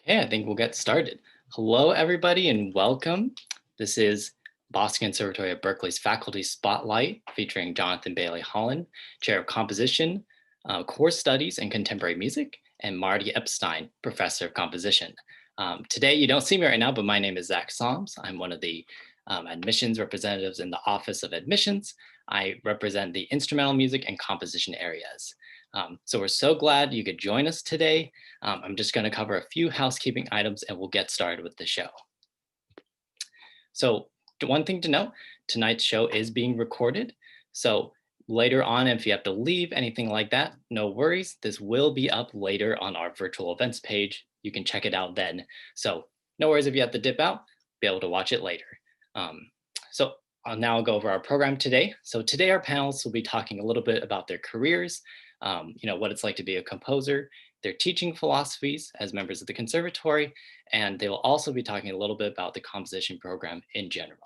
Okay, I think we'll get started. Hello, everybody, and welcome. This is Boston Conservatory of Berklee's Faculty Spotlight featuring Jonathan Bailey Holland, Chair of Composition, Core Studies, and Contemporary Music, and Marti Epstein, Professor of Composition. Today, you don't see me right now, but my name is Zach Soms. I'm one of the admissions representatives in the Office of Admissions. I represent the instrumental music and composition areas. So we're so glad you could join us today. I'm just going to cover a few housekeeping items and we'll get started with the show. So one thing to note, tonight's show is being recorded. So later on, if you have to leave, anything like that, no worries. This will be up later on our virtual events page. You can check it out then. So no worries if you have to dip out, be able to watch it later. So I'll now go over our program today. So today our panelists will be talking a little bit about their careers, what it's like to be a composer, their teaching philosophies as members of the conservatory, and they will also be talking a little bit about the composition program in general.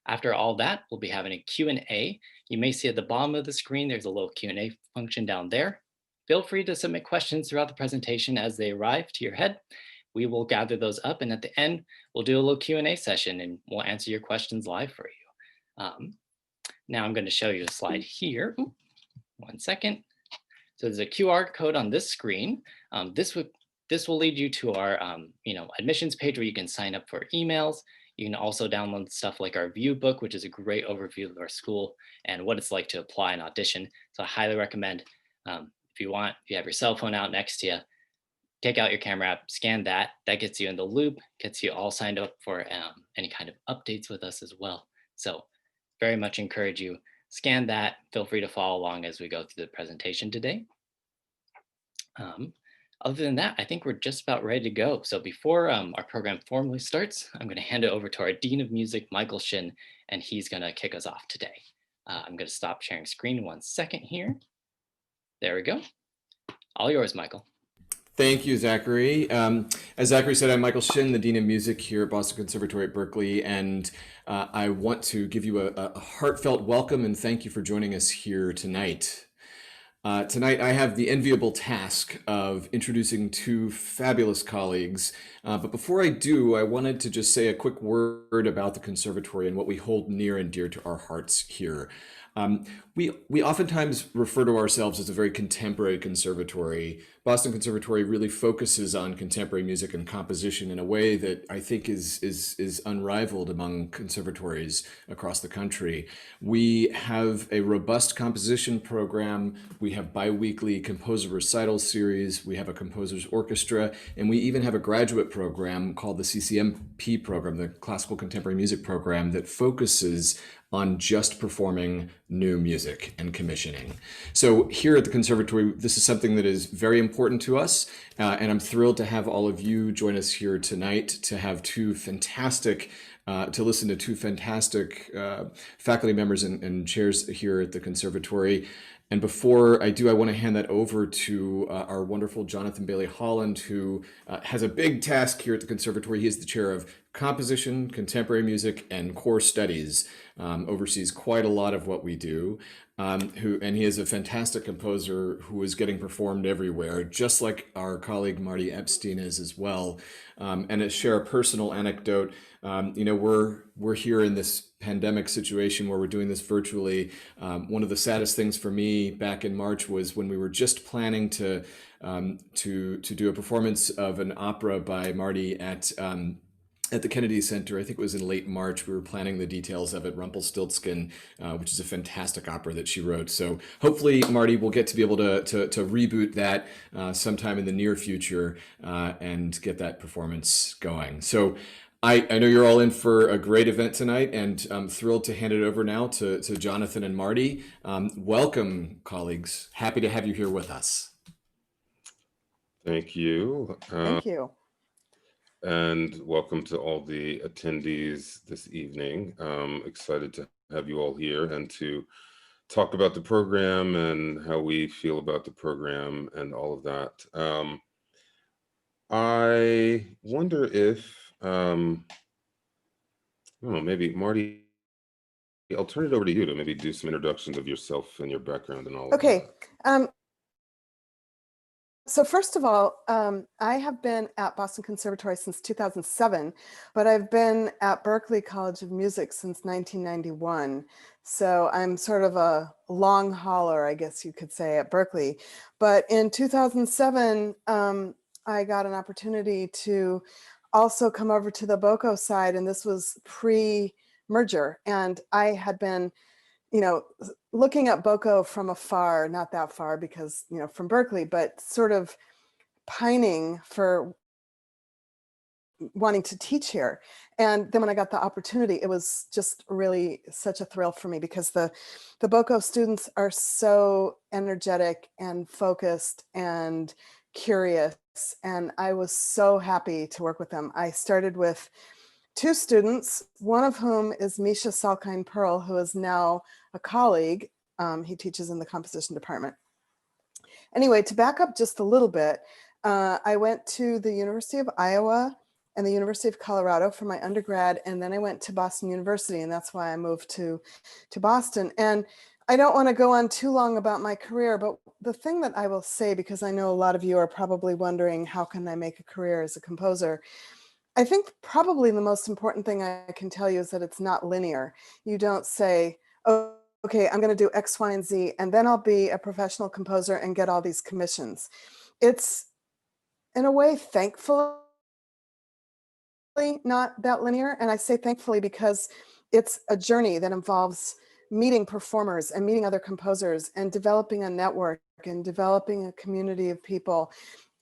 After all that, we'll be having a Q&A. You may see at the bottom of the screen, there's a little Q&A function down there. Feel free to submit questions throughout the presentation as they arrive to your head. We will gather those up, and at the end, we'll do a little Q&A session, and we'll answer your questions live for you. Now I'm going to show you a slide here. Ooh, 1 second. So there's a QR code on this screen. This will lead you to our admissions page where you can sign up for emails. You can also download stuff like our view book, which is a great overview of our school and what it's like to apply and audition. So I highly recommend, if you have your cell phone out next to you, take out your camera app, scan that. That gets you in the loop, gets you all signed up for any kind of updates with us as well. So very much encourage you, scan that. Feel free to follow along as we go through the presentation today. Other than that, I think we're just about ready to go. So before our program formally starts, I'm going to hand it over to our Dean of Music, Michael Shin, and he's going to kick us off today. I'm going to stop sharing screen 1 second here. There we go. All yours, Michael. Thank you, Zachary. As Zachary said, I'm Michael Shin, the Dean of Music here at Boston Conservatory at Berklee, and I want to give you a heartfelt welcome and thank you for joining us here tonight. Tonight, I have the enviable task of introducing two fabulous colleagues. But before I do, I wanted to just say a quick word about the conservatory and what we hold near and dear to our hearts here. We oftentimes refer to ourselves as a very contemporary conservatory. Boston Conservatory really focuses on contemporary music and composition in a way that I think is unrivaled among conservatories across the country. We have a robust composition program. We have bi-weekly composer recital series. We have a composer's orchestra, and we even have a graduate program called the CCMP program, the Classical Contemporary Music Program, that focuses on just performing new music and commissioning. So here at the conservatory, this is something that is very important to us, and I'm thrilled to have all of you join us here tonight to have to listen to two fantastic faculty members and chairs here at the conservatory. And before I do, I want to hand that over to our wonderful Jonathan Bailey Holland, who has a big task here at the conservatory. He is the chair of composition, contemporary music, and core studies, oversees quite a lot of what we do. And he is a fantastic composer who is getting performed everywhere, just like our colleague Marti Epstein is as well. And to share a personal anecdote, we're here in this pandemic situation where we're doing this virtually. One of the saddest things for me back in March was when we were just planning to do a performance of an opera by Marti at the Kennedy Center. I think it was in late March. We were planning the details of it, Rumpelstiltskin, which is a fantastic opera that she wrote. So hopefully, Marti, will get to be able to reboot that sometime in the near future and get that performance going. So I know you're all in for a great event tonight, and I'm thrilled to hand it over now to Jonathan and Marti. Welcome, colleagues. Happy to have you here with us. Thank you. Thank you. And welcome to all the attendees this evening. Excited to have you all here and to talk about the program and how we feel about the program and all of that. I wonder if, I don't know, maybe Marti, I'll turn it over to you to maybe do some introductions of yourself and your background and all of that. Okay. So first of all, I have been at Boston Conservatory since 2007, but I've been at Berklee College of Music since 1991. So I'm sort of a long hauler, I guess you could say, at Berklee. But in 2007, I got an opportunity to also come over to the BOCO side, and this was pre-merger. And I had been looking at BOCO from afar, not that far because, from Berklee, but sort of pining for wanting to teach here. And then when I got the opportunity, it was just really such a thrill for me because the BOCO students are so energetic and focused and curious. And I was so happy to work with them. I started with 2 students, one of whom is Misha Salkind Pearl, who is now a colleague. He teaches in the composition department. Anyway, to back up just a little bit, I went to the University of Iowa and the University of Colorado for my undergrad, and then I went to Boston University, and that's why I moved to Boston. And I don't want to go on too long about my career, but the thing that I will say, because I know a lot of you are probably wondering, how can I make a career as a composer? I think probably the most important thing I can tell you is that it's not linear. You don't say, oh, okay, I'm going to do X, Y, and Z, and then I'll be a professional composer and get all these commissions. It's, in a way, thankfully, not that linear. And I say thankfully because it's a journey that involves meeting performers and meeting other composers and developing a network and developing a community of people.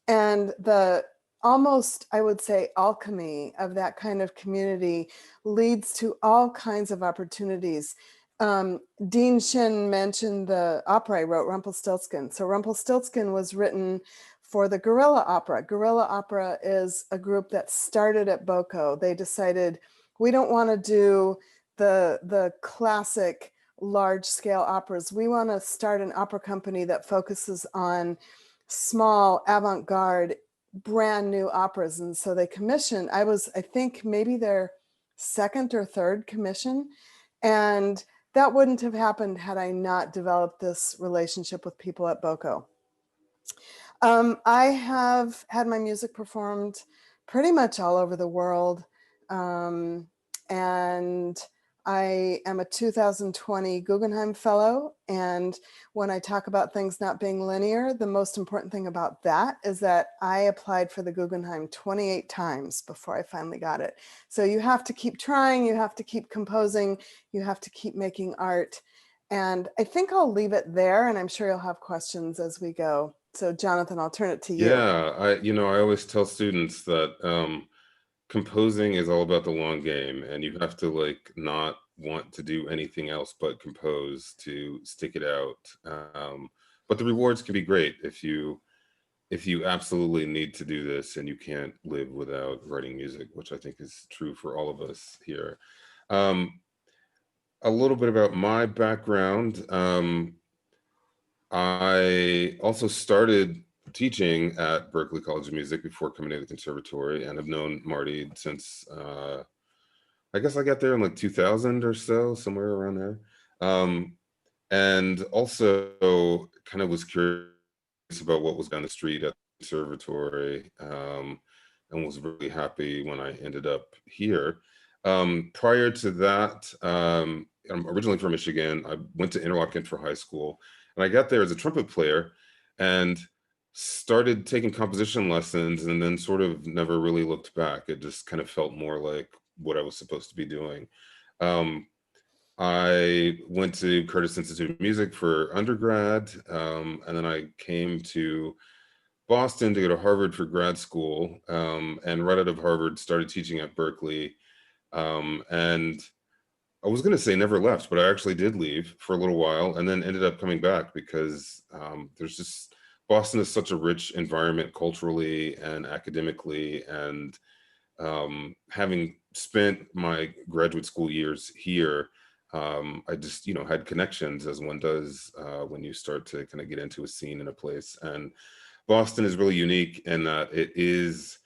And the almost, I would say, alchemy of that kind of community leads to all kinds of opportunities. Dean Shin mentioned the opera I wrote, Rumpelstiltskin. So Rumpelstiltskin was written for the Guerrilla Opera. Guerrilla Opera is a group that started at BOCO. They decided, we don't want to do the classic large-scale operas. We want to start an opera company that focuses on small, avant-garde, brand new operas. And so they commissioned, I think maybe their second or third commission. And that wouldn't have happened had I not developed this relationship with people at BOCO. I have had my music performed pretty much all over the world. And I am a 2020 Guggenheim Fellow. And when I talk about things not being linear, the most important thing about that is that I applied for the Guggenheim 28 times before I finally got it. So you have to keep trying, you have to keep composing, you have to keep making art. And I think I'll leave it there, and I'm sure you'll have questions as we go. So Jonathan, I'll turn it to you. Yeah, I always tell students that composing is all about the long game, and you have to like not want to do anything else but compose to stick it out. But the rewards can be great if you absolutely need to do this and you can't live without writing music, which I think is true for all of us here. A little bit about my background. I also started teaching at Berklee College of Music before coming to the conservatory, and I've known Marti since I guess I got there in like 2000 or so, somewhere around there. And also kind of was curious about what was down the street at the conservatory, and was really happy when I ended up here. Prior to that, I'm originally from Michigan. I went to Interlochen for high school, and I got there as a trumpet player and started taking composition lessons, and then sort of never really looked back. It just kind of felt more like what I was supposed to be doing. I went to Curtis Institute of Music for undergrad, and then I came to Boston to go to Harvard for grad school, and right out of Harvard started teaching at Berklee. And I was going to say never left, but I actually did leave for a little while and then ended up coming back because there's just, Boston is such a rich environment culturally and academically. And having spent my graduate school years here, I just, had connections as one does when you start to kind of get into a scene in a place. And Boston is really unique in that it is,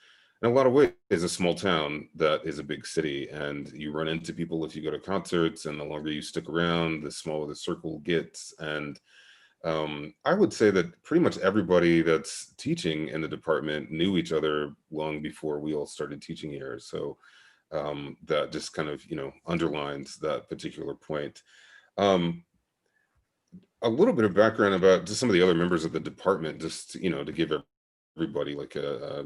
in a lot of ways, a small town that is a big city, and you run into people if you go to concerts, and the longer you stick around, the smaller the circle gets. And I would say that pretty much everybody that's teaching in the department knew each other long before we all started teaching here. So that just kind of, underlines that particular point. Um, a little bit of background about just some of the other members of the department, just, to give everybody like a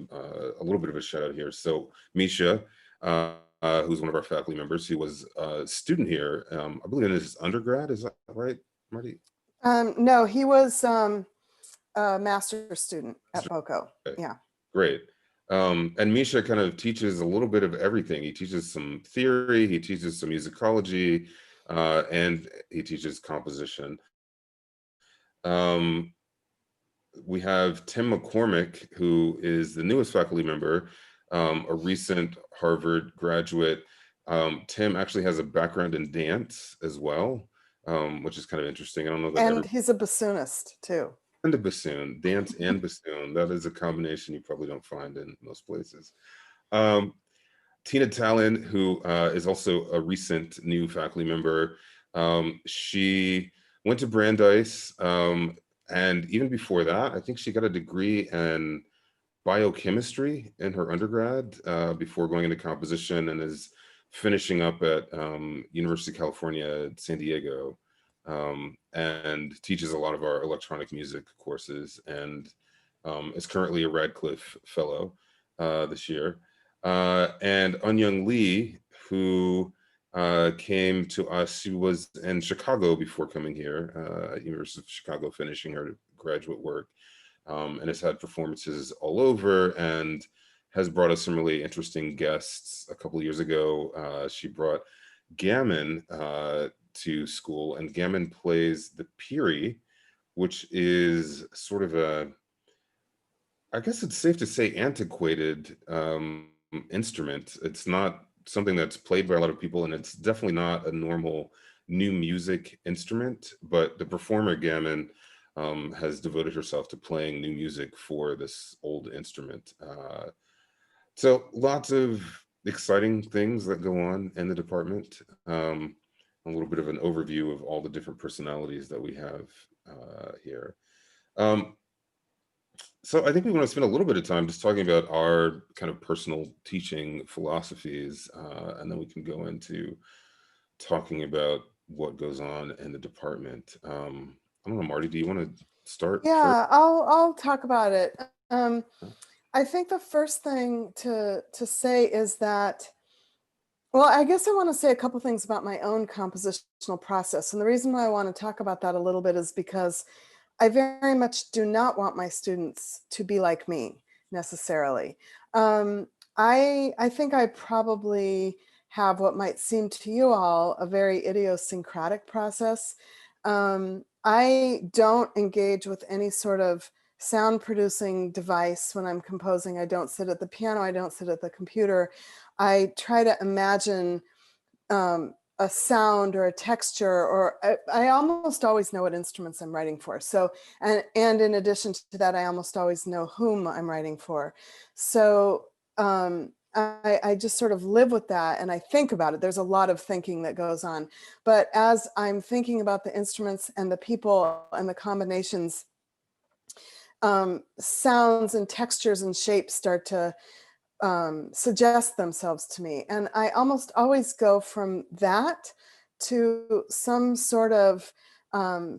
little bit of a shout out here. So Misha, who's one of our faculty members, who was a student here, I believe in his undergrad, is that right, Marty? No, he was a master's student at BOCO. Okay, Yeah. great. And Misha kind of teaches a little bit of everything. He teaches some theory, he teaches some musicology, and he teaches composition. Um, we have Tim McCormick, who is the newest faculty member, a recent Harvard graduate. Tim actually has a background in dance as well, which is kind of interesting. I don't know that And he's a bassoonist too. and a bassoon, dance and bassoon. That is a combination you probably don't find in most places. Um, Tina Tallon, who is also a recent new faculty member. She went to Brandeis, and even before that, I think she got a degree in biochemistry in her undergrad before going into composition, and is finishing up at University of California, San Diego, and teaches a lot of our electronic music courses, and is currently a Radcliffe Fellow this year. And Eunyoung Lee, who came to us, she was in Chicago before coming here, at University of Chicago, finishing her graduate work, and has had performances all over, and has brought us some really interesting guests. A couple of years ago, she brought Gammon to school, and Gammon plays the Piri, which is sort of a, I guess it's safe to say, antiquated instrument. It's not something that's played by a lot of people, and it's definitely not a normal new music instrument, but the performer Gammon has devoted herself to playing new music for this old instrument. So lots of exciting things that go on in the department. A little bit of an overview of all the different personalities that we have here. So I think we want to spend a little bit of time just talking about our kind of personal teaching philosophies, and then we can go into talking about what goes on in the department. I don't know, Marty, do you want to start first? Yeah, I'll talk about it. I think the first thing to say is that, well, I guess I want to say a couple things about my own compositional process. And the reason why I want to talk about that a little bit is because I very much do not want my students to be like me necessarily. I think I probably have what might seem to you all a very idiosyncratic process. I don't engage with any sort of sound producing device when I'm composing. I don't sit at the piano. I don't sit at the computer. I try to imagine a sound or a texture, or I almost always know what instruments I'm writing for. So, and in addition to that, I almost always know whom I'm writing for. So I just sort of live with that, and I think about it. There's a lot of thinking that goes on, but as I'm thinking about the instruments and the people and the combinations, sounds and textures and shapes start to suggest themselves to me. And I almost always go from that to some sort of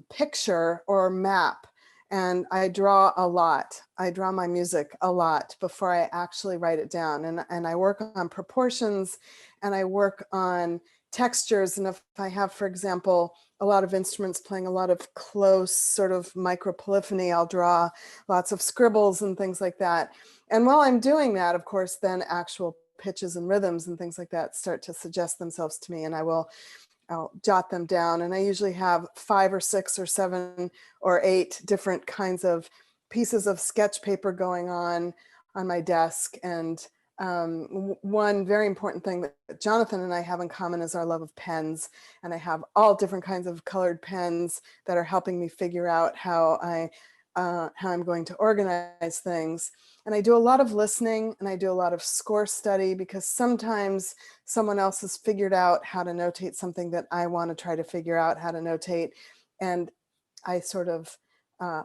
picture or map. And I draw a lot. I draw my music a lot before I actually write it down. And I work on proportions, and I work on textures. And if I have, for example, a lot of instruments playing a lot of close sort of micropolyphony, I'll draw lots of scribbles and things like that. And while I'm doing that, of course, then actual pitches and rhythms and things like that start to suggest themselves to me, and I'll jot them down. And I usually have 5 or 6 or 7 or 8 different kinds of pieces of sketch paper going on my desk. And one very important thing that Jonathan and I have in common is our love of pens. And I have all different kinds of colored pens that are helping me figure out how I'm going to organize things. And I do a lot of listening, and I do a lot of score study, because sometimes someone else has figured out how to notate something that I want to try to figure out how to notate. And I sort of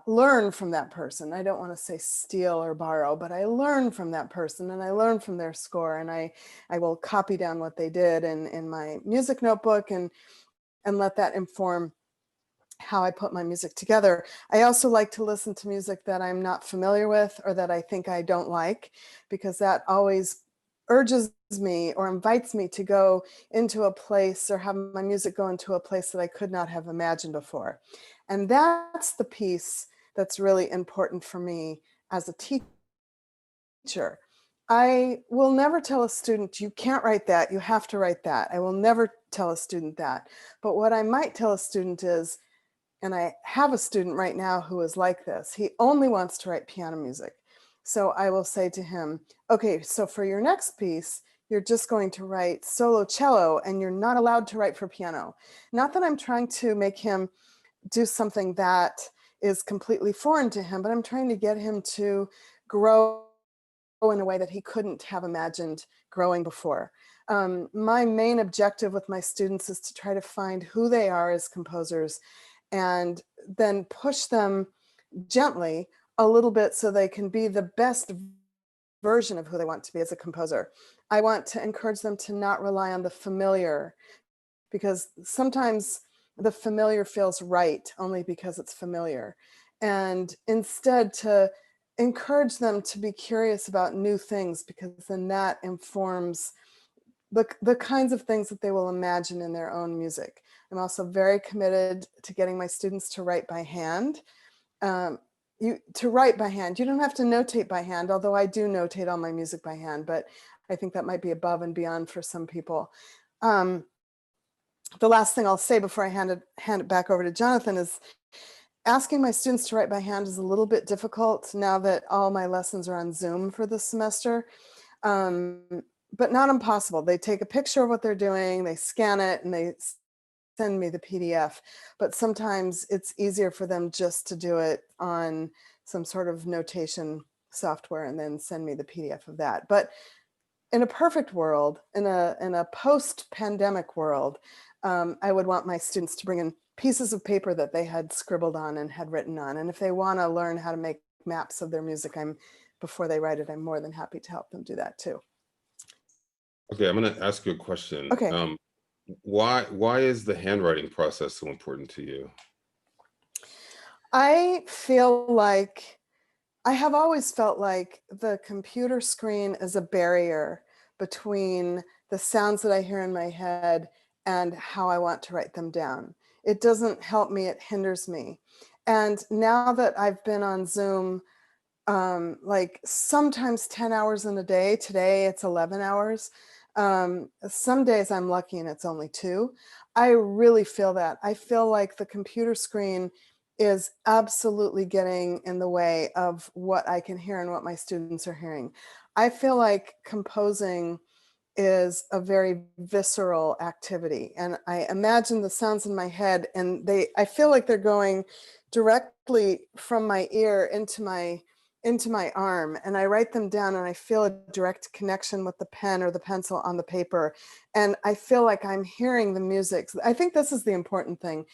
learn from that person. I don't want to say steal or borrow, but I learn from that person, and I learn from their score, and I will copy down what they did in my music notebook and let that inform how I put my music together. I also like to listen to music that I'm not familiar with or that I think I don't like, because that always urges me or invites me to go into a place or have my music go into a place that I could not have imagined before. And that's the piece that's really important for me as a teacher. I will never tell a student, you can't write that, you have to write that. I will never tell a student that. But what I might tell a student is, and I have a student right now who is like this, he only wants to write piano music. So I will say to him, okay, so for your next piece, you're just going to write solo cello and you're not allowed to write for piano. Not that I'm trying to make him do something that is completely foreign to him, but I'm trying to get him to grow in a way that he couldn't have imagined growing before. My main objective with my students is to try to find who they are as composers and then push them gently a little bit so they can be the best version of who they want to be as a composer. I want to encourage them to not rely on the familiar, because sometimes the familiar feels right only because it's familiar. And instead to encourage them to be curious about new things, because then that informs the kinds of things that they will imagine in their own music. I'm also very committed to getting my students to write by hand. To write by hand, you don't have to notate by hand, although I do notate all my music by hand, but I think that might be above and beyond for some people. The last thing I'll say before I hand it back over to Jonathan is asking my students to write by hand is a little bit difficult now that all my lessons are on Zoom for this semester. But not impossible. They take a picture of what they're doing, they scan it, and they send me the PDF. But sometimes it's easier for them just to do it on some sort of notation software and then send me the PDF of that. But in a perfect world, in a post-pandemic world, I would want my students to bring in pieces of paper that they had scribbled on and had written on. And if they want to learn how to make maps of their music, before they write it, I'm more than happy to help them do that too. Okay, I'm going to ask you a question. Okay. Why is the handwriting process so important to you? I have always felt like the computer screen is a barrier between the sounds that I hear in my head and how I want to write them down. It doesn't help me, it hinders me. And now that I've been on Zoom, like sometimes 10 hours in a day, today it's 11 hours. Some days I'm lucky and it's only 2. I really feel that. I feel like the computer screen is absolutely getting in the way of what I can hear and what my students are hearing. I feel like composing is a very visceral activity, and I imagine the sounds in my head, and I feel like they're going directly from my ear into my arm, and I write them down and I feel a direct connection with the pen or the pencil on the paper. And I feel like I'm hearing the music. I think this is the important thing.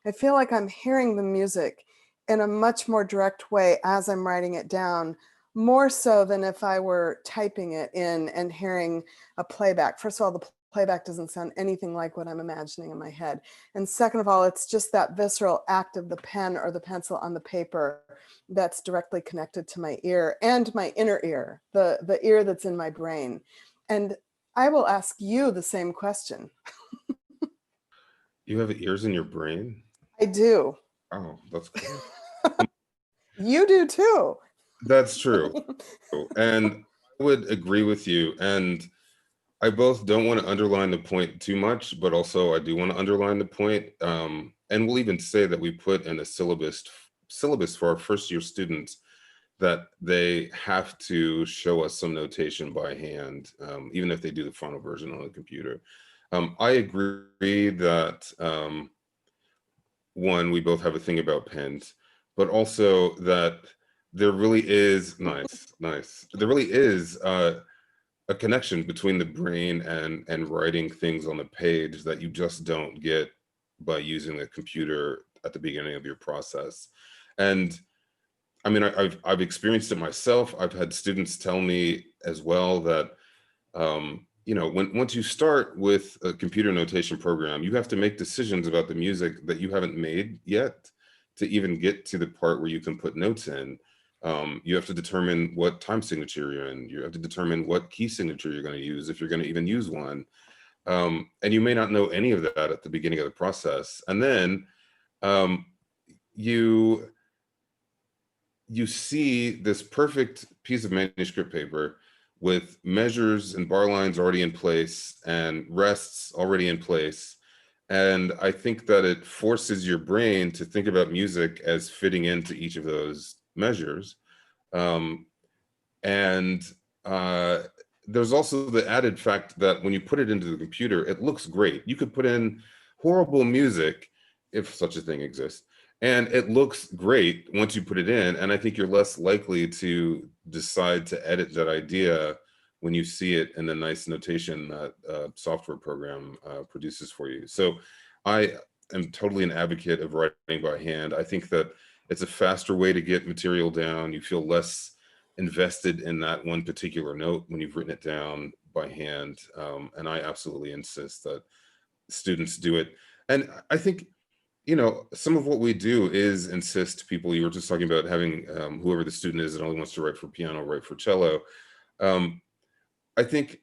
I feel like I'm hearing the music in a much more direct way as I'm writing it down, more so than if I were typing it in and hearing a playback. First of all, the playback doesn't sound anything like what I'm imagining in my head. And second of all, it's just that visceral act of the pen or the pencil on the paper that's directly connected to my ear and my inner ear, the ear that's in my brain. And I will ask you the same question. You have ears in your brain? I do. Oh, that's cool. You do too. That's true. And I would agree with you. And I both don't want to underline the point too much, but also I do want to underline the point. And we'll even say that we put in a syllabus for our first year students that they have to show us some notation by hand, even if they do the final version on the computer. I agree that one, we both have a thing about pens, but also that there really is nice. There really is a connection between the brain and writing things on the page that you just don't get by using the computer at the beginning of your process. And I mean, I've experienced it myself. I've had students tell me as well that, you know, once you start with a computer notation program, you have to make decisions about the music that you haven't made yet to even get to the part where you can put notes in. You have to determine what time signature you're in. You have to determine what key signature you're going to use, if you're going to even use one. And you may not know any of that at the beginning of the process. And then um, you see this perfect piece of manuscript paper with measures and bar lines already in place and rests already in place. And I think that it forces your brain to think about music as fitting into each of those measures. Um, and there's also the added fact that when you put it into the computer, it looks great. You could put in horrible music, if such a thing exists, and it looks great once you put it in. And I think you're less likely to decide to edit that idea when you see it in the nice notation that a software program produces for you. So I am totally an advocate of writing by hand. I think that it's a faster way to get material down. You feel less invested in that one particular note when you've written it down by hand. And I absolutely insist that students do it. And I think, you know, some of what we do is insist people, you were just talking about having whoever the student is that only wants to write for piano, write for cello. I think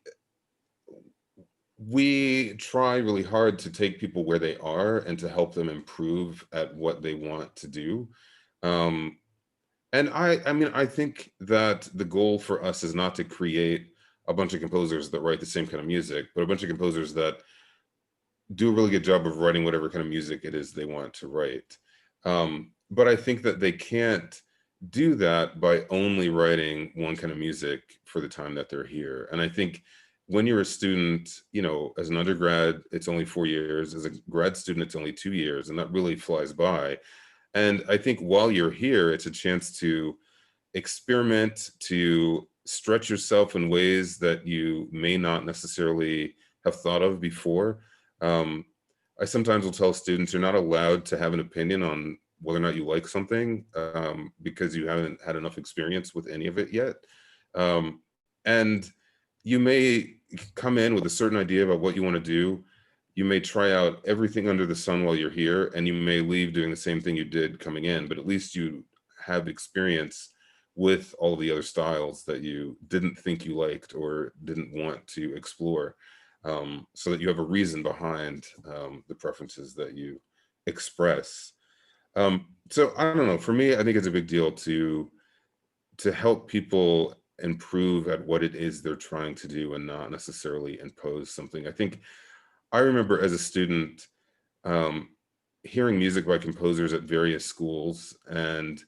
we try really hard to take people where they are and to help them improve at what they want to do. And I mean, I think that the goal for us is not to create a bunch of composers that write the same kind of music, but a bunch of composers that do a really good job of writing whatever kind of music it is they want to write. But I think that they can't do that by only writing one kind of music for the time that they're here. And I think when you're a student, you know, as an undergrad, it's only 4 years. As a grad student, it's only 2 years, and that really flies by. And I think while you're here, it's a chance to experiment, to stretch yourself in ways that you may not necessarily have thought of before. I sometimes will tell students you're not allowed to have an opinion on whether or not you like something because you haven't had enough experience with any of it yet. And you may come in with a certain idea about what you want to do. You may try out everything under the sun while you're here, and you may leave doing the same thing you did coming in, but at least you have experience with all the other styles that you didn't think you liked or didn't want to explore, so that you have a reason behind the preferences that you express. So I don't know, for me, I think it's a big deal to help people improve at what it is they're trying to do and not necessarily impose something. I think I remember as a student hearing music by composers at various schools, and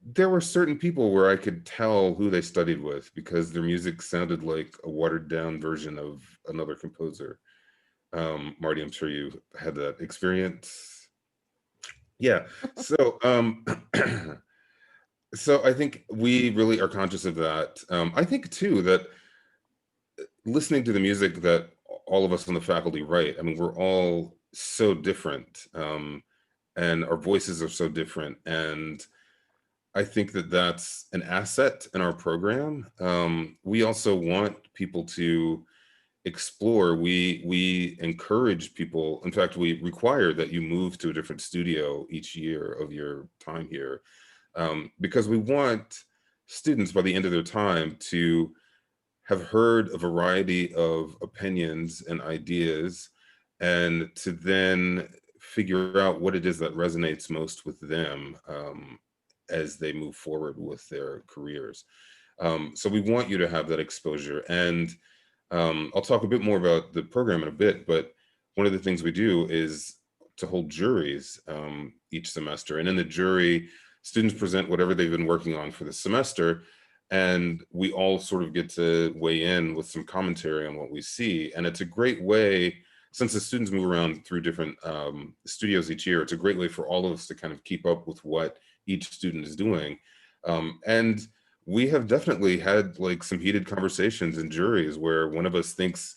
there were certain people where I could tell who they studied with because their music sounded like a watered down version of another composer. Marty, I'm sure you had that experience. Yeah. So, so I think we really are conscious of that. I think too that listening to the music that all of us on the faculty write, I mean, we're all so different, and our voices are so different. And I think that that's an asset in our program. We also want people to explore. We encourage people. In fact, we require that you move to a different studio each year of your time here, because we want students by the end of their time to have heard a variety of opinions and ideas, and to then figure out what it is that resonates most with them as they move forward with their careers. So we want you to have that exposure. And I'll talk a bit more about the program in a bit, but one of the things we do is to hold juries each semester. And in the jury, students present whatever they've been working on for the semester, and we all sort of get to weigh in with some commentary on what we see. And it's a great way, since the students move around through different studios each year, it's a great way for all of us to kind of keep up with what each student is doing. And we have definitely had like some heated conversations in juries where one of us thinks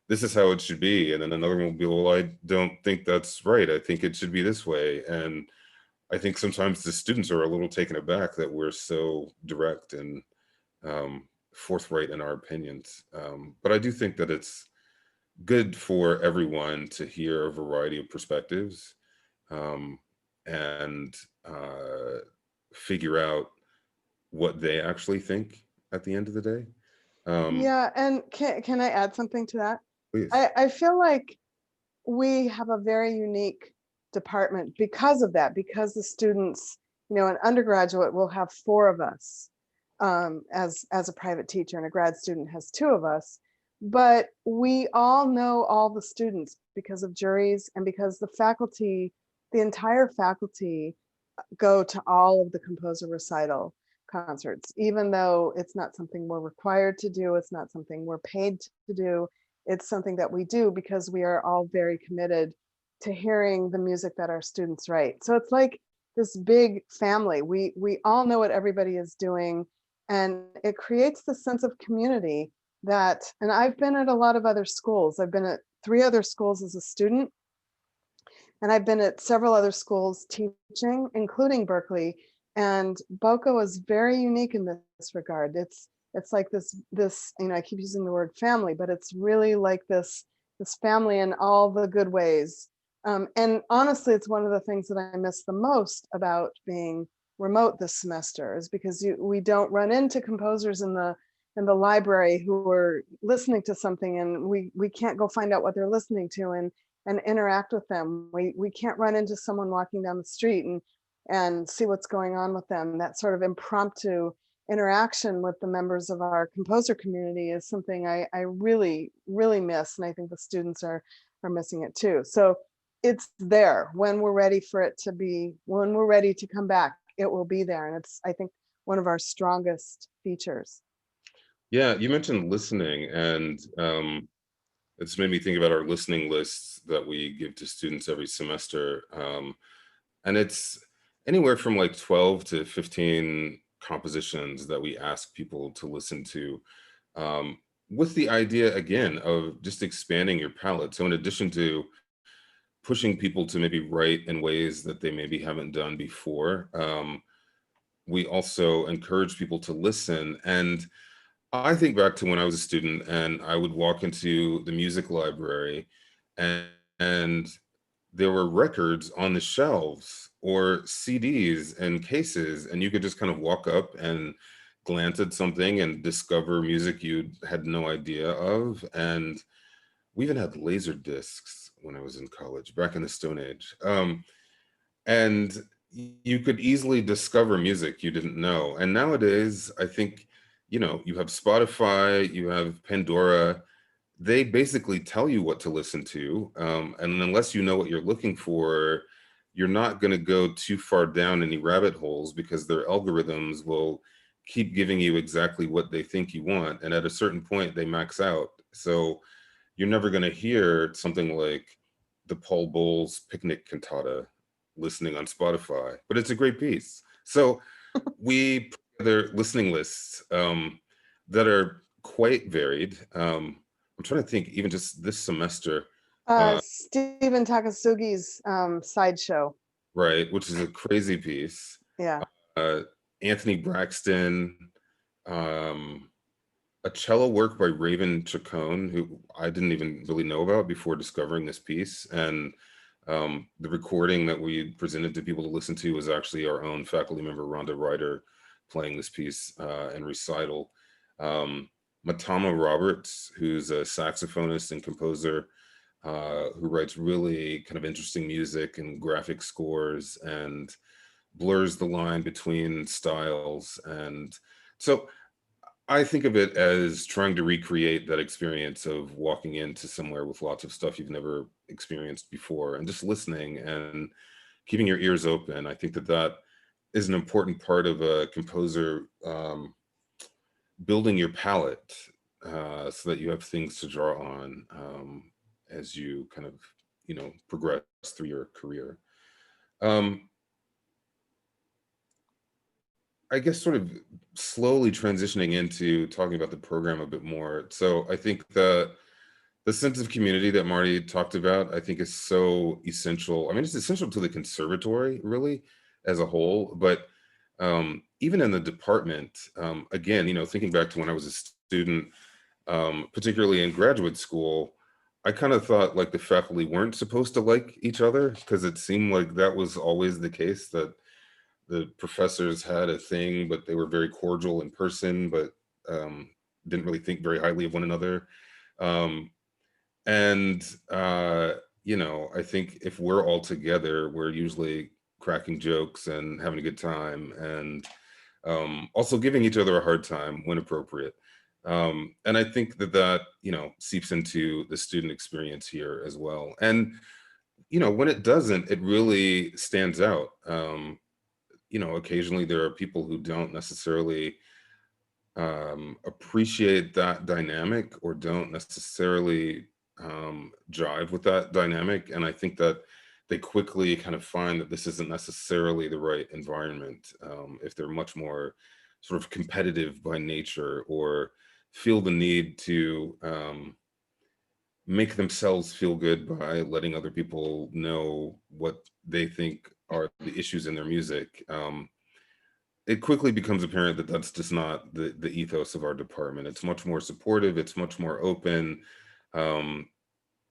this is how it should be, and then another one will be, well, I don't think that's right. I think it should be this way. And I think sometimes the students are a little taken aback that we're so direct and forthright in our opinions. But I do think that it's good for everyone to hear a variety of perspectives, um, and figure out what they actually think at the end of the day. Um, Yeah, and can I add something to that? Please. I feel like we have a very unique department because of that, because the students, an undergraduate will have four of us, as a private teacher, and a grad student has two of us. But we all know all the students because of juries, and because the faculty, the entire faculty, go to all of the composer recital concerts, even though it's not something we're required to do, it's not something we're paid to do. It's something that we do because we are all very committed to hearing the music that our students write. So it's like this big family. We all know what everybody is doing, and it creates this sense of community that, and I've been at a lot of other schools. I've been at 3 other schools as a student, and I've been at several other schools teaching, including Berklee. And Boca was very unique in this regard. It's like this, I keep using the word family, but it's really like this family in all the good ways. And honestly, it's one of the things that I miss the most about being remote this semester, is because we don't run into composers in the library who are listening to something, and we can't go find out what they're listening to and interact with them. We can't run into someone walking down the street and see what's going on with them. That sort of impromptu interaction with the members of our composer community is something I really, really miss. And I think the students are missing it too. So it's there when we're ready for it to be, when we're ready to come back, it will be there. And it's, I think, one of our strongest features. Yeah, you mentioned listening, and it's made me think about our listening lists that we give to students every semester. And it's anywhere from like 12 to 15 compositions that we ask people to listen to, um, with the idea, again, of just expanding your palette. So in addition to pushing people to maybe write in ways that they maybe haven't done before, we also encourage people to listen. And I think back to when I was a student and I would walk into the music library, and, and there were records on the shelves or CDs and cases, and you could just kind of walk up and glance at something and discover music you had no idea of. And we even had laser discs when I was in college, back in the Stone Age. And you could easily discover music you didn't know. And nowadays, I think, you have Spotify, you have Pandora. They basically tell you what to listen to. And unless you know what you're looking for, you're not going to go too far down any rabbit holes, because their algorithms will keep giving you exactly what they think you want. And at a certain point, they max out. So you're never going to hear something like the Paul Bowles Picnic Cantata listening on Spotify, but it's a great piece. So we put together listening lists, that are quite varied. I'm trying to think, even just this semester, Stephen Takasugi's Sideshow. right, which is a crazy piece. Yeah. Uh, Anthony Braxton, um, a cello work by Raven Chacon, who I didn't even really know about before discovering this piece. And the recording that we presented to people to listen to was actually our own faculty member, Rhonda Ryder, playing this piece in recital. Matama Roberts, who's a saxophonist and composer, who writes really kind of interesting music and graphic scores and blurs the line between styles. And so I think of it as trying to recreate that experience of walking into somewhere with lots of stuff you've never experienced before, and just listening and keeping your ears open. I think that that is an important part of a composer, building your palette, so that you have things to draw on, as you kind of, progress through your career. Um, I guess sort of slowly transitioning into talking about the program a bit more. So I think the sense of community that Marty talked about, I think, is so essential. I mean, it's essential to the conservatory, really. as a whole. But even in the department, again, thinking back to when I was a student, particularly in graduate school, I kind of thought like the faculty weren't supposed to like each other, because it seemed like that was always the case, that the professors had a thing, but they were very cordial in person, but didn't really think very highly of one another. Um, and I think if we're all together, we're usually cracking jokes and having a good time, and also giving each other a hard time when appropriate. And I think that seeps into the student experience here as well. And when it doesn't, it really stands out. Occasionally there are people who don't necessarily appreciate that dynamic, or don't necessarily jive with that dynamic. And I think that they quickly kind of find that this isn't necessarily the right environment, if they're much more sort of competitive by nature, or feel the need to make themselves feel good by letting other people know what they think are the issues in their music. It quickly becomes apparent that that's just not the ethos of our department. It's much more supportive. It's much more open. Um,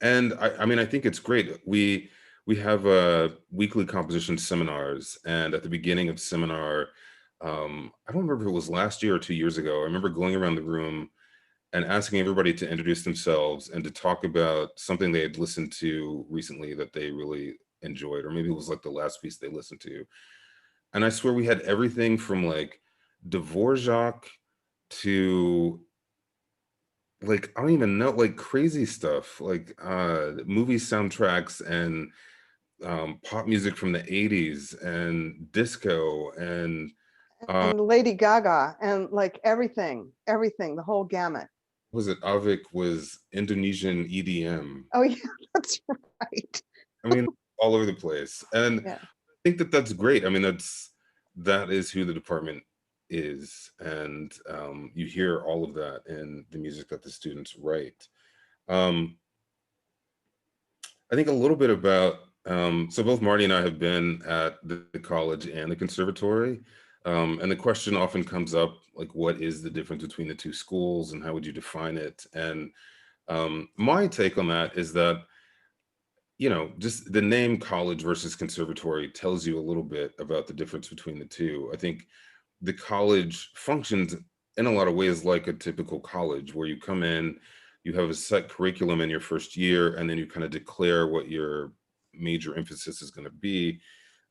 and I mean, I think it's great. We have weekly composition seminars, and at the beginning of seminar, I don't remember if it was last year or 2 years ago, I remember going around the room and asking everybody to introduce themselves and to talk about something they had listened to recently that they really enjoyed, or maybe it was like the last piece they listened to. And I swear we had everything from like Dvorak to, like, I don't even know, like crazy stuff, like movie soundtracks, and pop music from the 80s, and disco, and And Lady Gaga, and like everything, the whole gamut. was it Avik was Indonesian EDM. Oh yeah, that's right. I mean, all over the place. And Yeah. I think that that's great. I mean, that is who the department is. And you hear all of that in the music that the students write. Um, I think a little bit about, so both Marty and I have been at the college and the conservatory. And the question often comes up, like, what is the difference between the two schools, and how would you define it? And my take on that is that, just the name college versus conservatory tells you a little bit about the difference between the two. I think the college functions in a lot of ways like a typical college, where you come in, you have a set curriculum in your first year, and then you kind of declare what your major emphasis is going to be.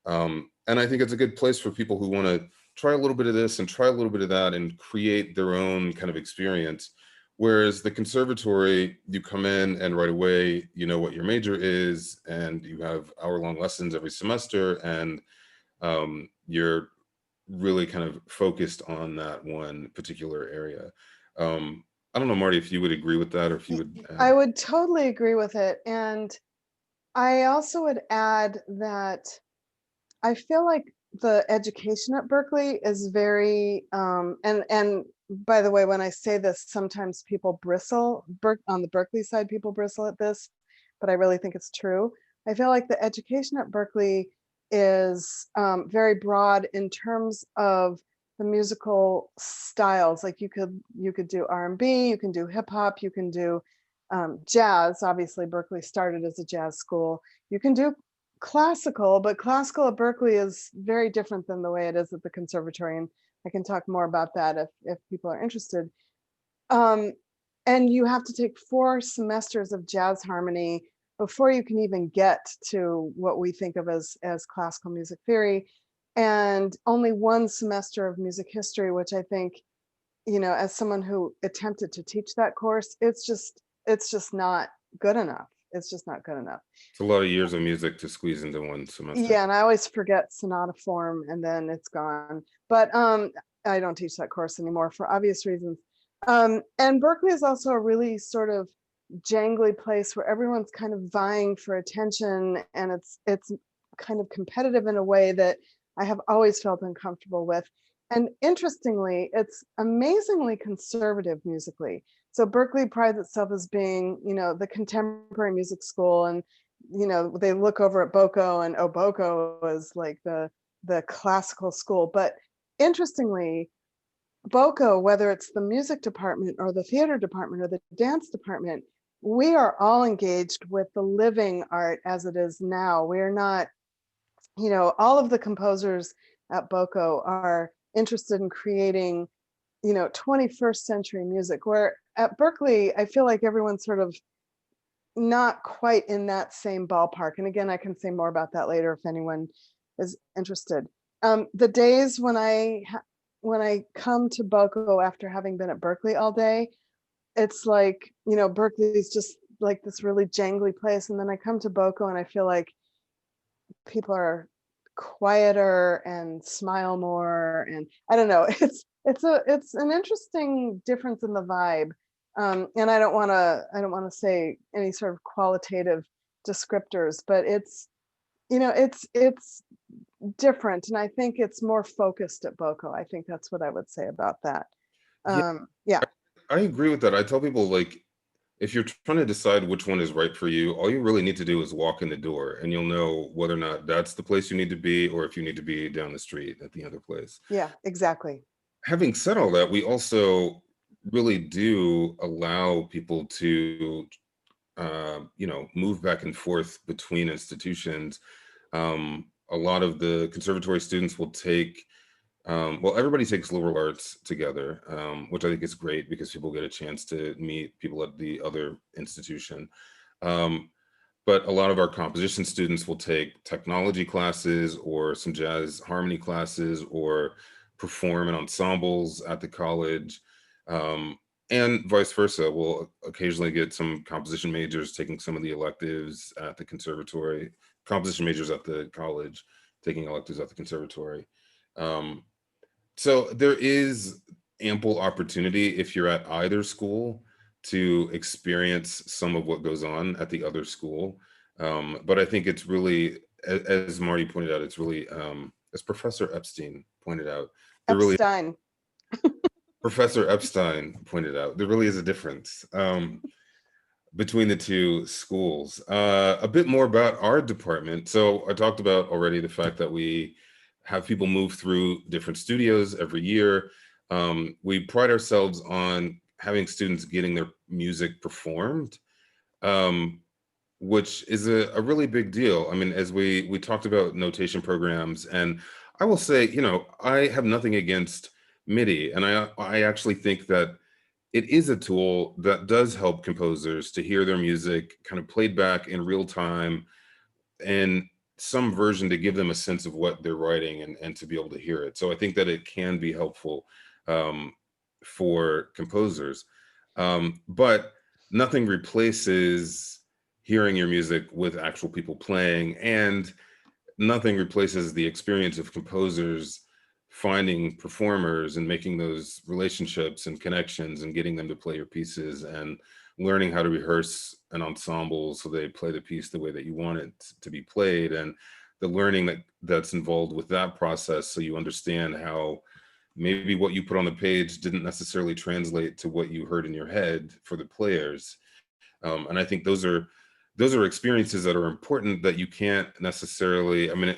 And I think it's a good place for people who want to try a little bit of this and try a little bit of that and create their own kind of experience. Whereas the conservatory, you come in and right away, you know what your major is, and you have hour-long lessons every semester, and you're really kind of focused on that one particular area. I don't know, Marty, if you would agree with that, or if you would add. I would totally agree with it. And I also would add that I feel like the education at Berklee is very, and by the way, when I say this, sometimes people bristle, on the Berklee side, people bristle at this, but I really think it's true. I feel like the education at Berklee is very broad in terms of the musical styles. Like you could do R&B, you can do hip hop, you can do jazz. Obviously, Berklee started as a jazz school. You can do classical, but classical at Berklee is very different than the way it is at the conservatory. And I can talk more about that if people are interested. And you have to take 4 semesters of jazz harmony before you can even get to what we think of as classical music theory, and only 1 semester of music history, which I think, as someone who attempted to teach that course, it's just not good enough. It's just not good enough. It's a lot of years of music to squeeze into one semester. Yeah, and I always forget sonata form, and then it's gone. But I don't teach that course anymore for obvious reasons. And Berklee is also a really sort of jangly place where everyone's kind of vying for attention, and it's kind of competitive in a way that I have always felt uncomfortable with. And interestingly, it's amazingly conservative musically. So Berklee prides itself as being, the contemporary music school, and they look over at Boko, and Boko is like the the classical school. But interestingly, BOCO, whether it's the music department or the theater department or the dance department, we are all engaged with the living art as it is now. We're not, all of the composers at BOCO are interested in creating, 21st century music, where at Berklee, I feel like everyone's sort of not quite in that same ballpark. And again, I can say more about that later if anyone is interested. The days when I come to BOCO after having been at Berklee all day, it's like, Berklee is just like this really jangly place. And then I come to BOCO and I feel like people are quieter and smile more. And I don't know, it's an interesting difference in the vibe. And I don't want to say any sort of qualitative descriptors, but it's different. And I think it's more focused at BOCO. I think that's what I would say about that. Yeah. I agree with that. I tell people, like, if you're trying to decide which one is right for you, all you really need to do is walk in the door and you'll know whether or not that's the place you need to be or if you need to be down the street at the other place. Yeah, exactly. Having said all that, we also really do allow people to, move back and forth between institutions. A lot of the conservatory students will take everybody takes liberal arts together, which I think is great because people get a chance to meet people at the other institution. But a lot of our composition students will take technology classes or some jazz harmony classes or perform in ensembles at the college. And vice versa. We'll occasionally get some composition majors taking some of the electives at the conservatory, composition majors at the college taking electives at the conservatory. So there is ample opportunity if you're at either school to experience some of what goes on at the other school. But I think it's really, as Marty pointed out, it's really, as Professor Epstein pointed out, Epstein. Professor Epstein pointed out, there really is a difference between the two schools. A bit more about our department. So I talked about already the fact that we have people move through different studios every year. We pride ourselves on having students getting their music performed, which is a really big deal. I mean, as we talked about notation programs, and I will say, I have nothing against MIDI, and I actually think that it is a tool that does help composers to hear their music kind of played back in real time and some version to give them a sense of what they're writing and to be able to hear it. So I think that it can be helpful for composers, but nothing replaces hearing your music with actual people playing, and nothing replaces the experience of composers finding performers and making those relationships and connections and getting them to play your pieces and learning how to rehearse an ensemble so they play the piece the way that you want it to be played, and the learning that's involved with that process, so you understand how maybe what you put on the page didn't necessarily translate to what you heard in your head for the players. And I think those are experiences that are important that you can't necessarily, I mean,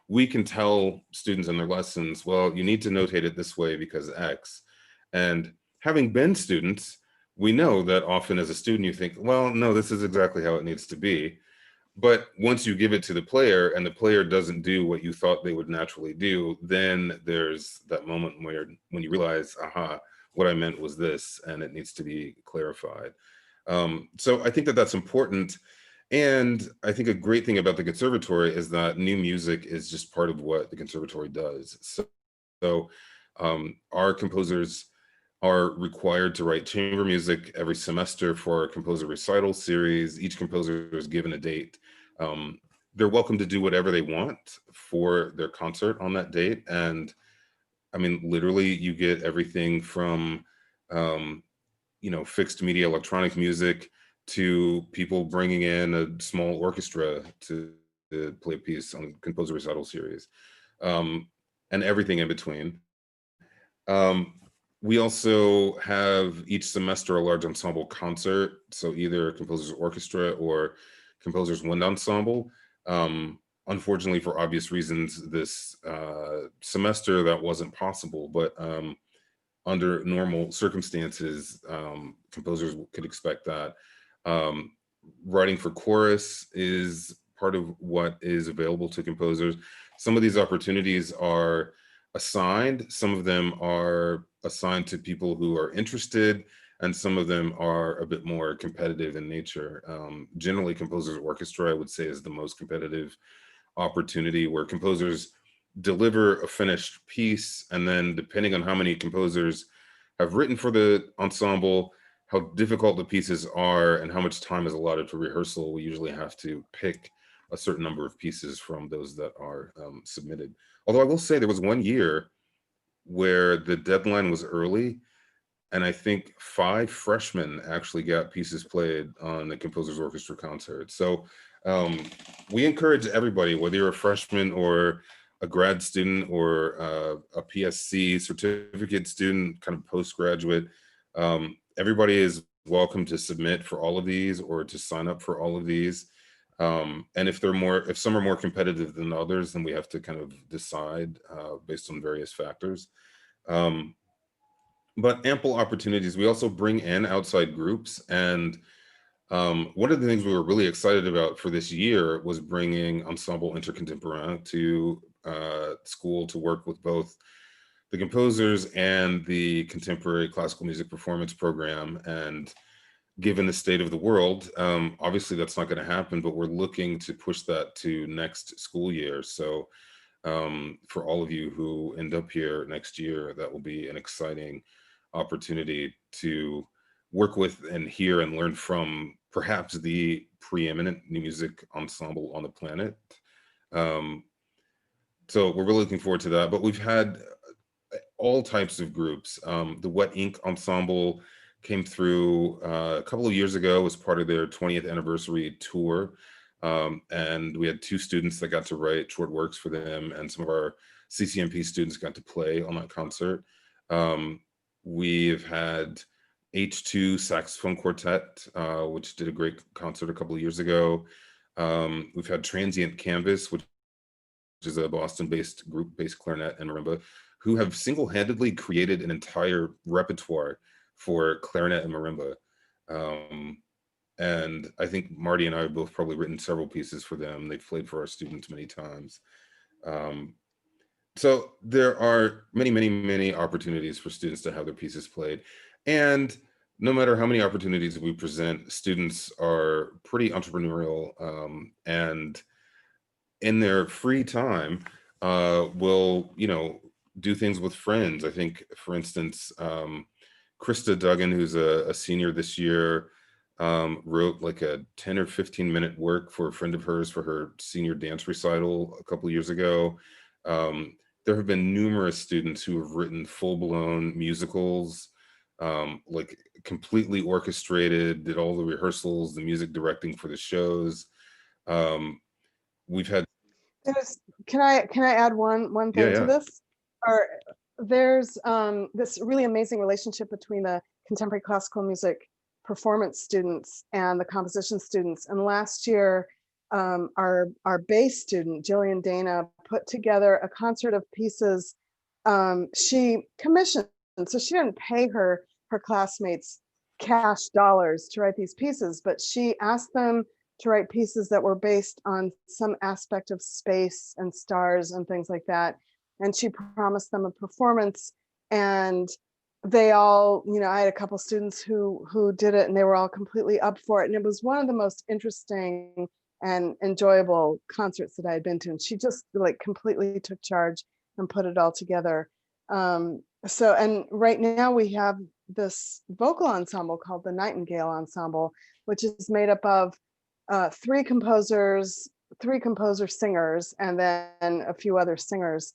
we can tell students in their lessons, well, you need to notate it this way because X. And having been students, we know that often as a student, you think, well, no, this is exactly how it needs to be. But once you give it to the player and the player doesn't do what you thought they would naturally do, then there's that moment where when you realize, aha, what I meant was this, and it needs to be clarified. So I think that that's important. And I think a great thing about the conservatory is that new music is just part of what the conservatory does. So our composers are required to write chamber music every semester for our composer recital series. Each composer is given a date. They're welcome to do whatever they want for their concert on that date. And I mean, literally you get everything from, fixed media electronic music to people bringing in a small orchestra to play a piece on composer recital series, and everything in between. We also have each semester a large ensemble concert, so either composer's orchestra or composer's wind ensemble. unfortunately, for obvious reasons, this semester that wasn't possible, but under normal circumstances, composers could expect that. Um, Writing for chorus is part of what is available to composers. Some of these opportunities are assigned, some of them are assigned to people who are interested, and some of them are a bit more competitive in nature. Generally, composers orchestra, I would say, is the most competitive opportunity, where composers deliver a finished piece, and then depending on how many composers have written for the ensemble, how difficult the pieces are, and how much time is allotted for rehearsal, we usually have to pick a certain number of pieces from those that are submitted. Although I will say there was one year where the deadline was early, and I think 5 freshmen actually got pieces played on the Composers Orchestra concert. So we encourage everybody, whether you're a freshman or a grad student or a PSC certificate student, kind of postgraduate, everybody is welcome to submit for all of these or to sign up for all of these. And if some are more competitive than others, then we have to kind of decide based on various factors. But ample opportunities. We also bring in outside groups, and one of the things we were really excited about for this year was bringing Ensemble Intercontemporain to school to work with both the composers and the contemporary classical music performance program. And given the state of the world, obviously that's not going to happen, but we're looking to push that to next school year. So for all of you who end up here next year, that will be an exciting opportunity to work with and hear and learn from perhaps the preeminent new music ensemble on the planet. So we're really looking forward to that. But we've had all types of groups. The Wet Ink Ensemble came through a couple of years ago as part of their 20th anniversary tour. And we had 2 students that got to write short works for them, and some of our CCMP students got to play on that concert. We've had H2 Saxophone Quartet, which did a great concert a couple of years ago. We've had Transient Canvas, which is a Boston-based group, bass clarinet and marimba, who have single-handedly created an entire repertoire for clarinet and marimba. And I think Marty and I have both probably written several pieces for them. They've played for our students many times. So there are many, many, many opportunities for students to have their pieces played. And no matter how many opportunities we present, students are pretty entrepreneurial, and in their free time will, do things with friends. I think, for instance, Krista Duggan, who's a senior this year, wrote like a 10 or 15 minute work for a friend of hers for her senior dance recital a couple of years ago. There have been numerous students who have written full-blown musicals, like completely orchestrated, did all the rehearsals, the music directing for the shows. We've had Can I add one thing to yeah. this? Or there's this really amazing relationship between the contemporary classical music performance students and the composition students. And last year, our bass student, Jillian Dana, put together a concert of pieces she commissioned. So she didn't pay her classmates cash dollars to write these pieces, but she asked them to write pieces that were based on some aspect of space and stars and things like that. And she promised them a performance, and they all, I had a couple students who did it, and they were all completely up for it. And it was one of the most interesting and enjoyable concerts that I had been to. And she just like completely took charge and put it all together. And right now we have this vocal ensemble called the Nightingale Ensemble, which is made up of 3 composer singers, and then a few other singers.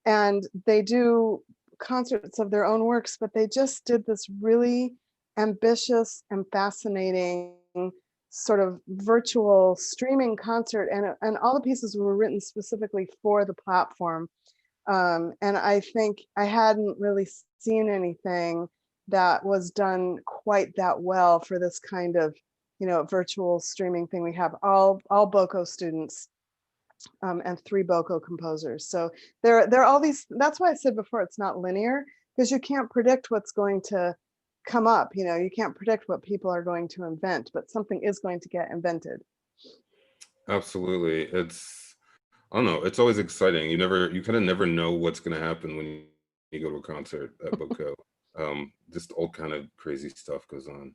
And they do concerts of their own works, but they just did this really ambitious and fascinating sort of virtual streaming concert. And all the pieces were written specifically for the platform. And I think I hadn't really seen anything that was done quite that well for this kind of, virtual streaming thing. We have all BOCO students and 3 Boko composers. So there are all these, that's why I said before, it's not linear, because you can't predict what's going to come up. You can't predict what people are going to invent, but something is going to get invented. Absolutely. I don't know, it's always exciting. You kind of never know what's going to happen when you go to a concert at Boko. Just all kind of crazy stuff goes on.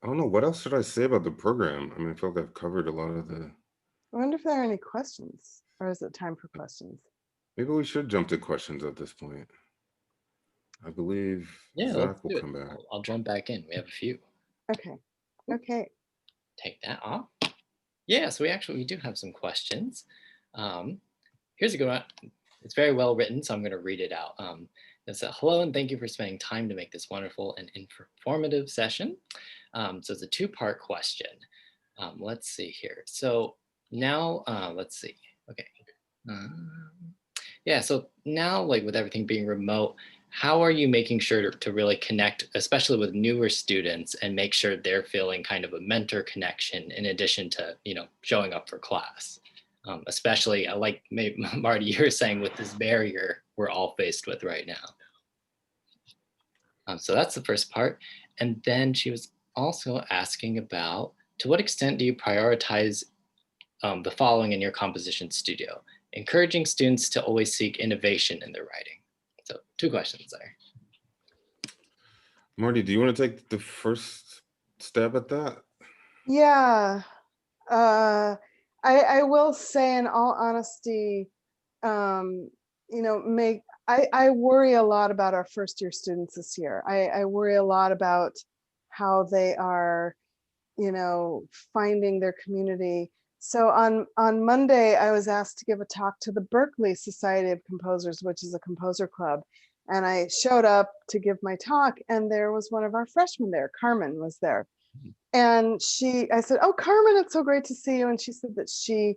I don't know, what else should I say about the program? I mean, I feel like I've covered a lot of the. I wonder if there are any questions, or is it time for questions? Maybe we should jump to questions at this point. I believe Yeah, let's Zach will do it. come back. I'll jump back in. We have a few. Okay. Take that off. Yeah, so we do have some questions. Here's a good one. It's very well written, so I'm going to read it out. It says, hello, and thank you for spending time to make this wonderful and informative session. So it's a 2-part question. Let's see here. So now, let's see. Okay. Yeah, so now, like with everything being remote, how are you making sure to really connect, especially with newer students, and make sure they're feeling kind of a mentor connection in addition to, showing up for class? Especially, like maybe, Marti, you were saying, with this barrier we're all faced with right now. So that's the first part. And then she was also asking about, to what extent do you prioritize the following in your composition studio? Encouraging students to always seek innovation in their writing. So 2 questions there. Marti, do you want to take the first stab at that? Yeah. I will say, in all honesty, I worry a lot about our first year students this year. I worry a lot about how they are, finding their community. So on Monday, I was asked to give a talk to the Berklee Society of Composers, which is a composer club. And I showed up to give my talk, and there was one of our freshmen there. Carmen was there. And I said, oh, Carmen, it's so great to see you. And she said that she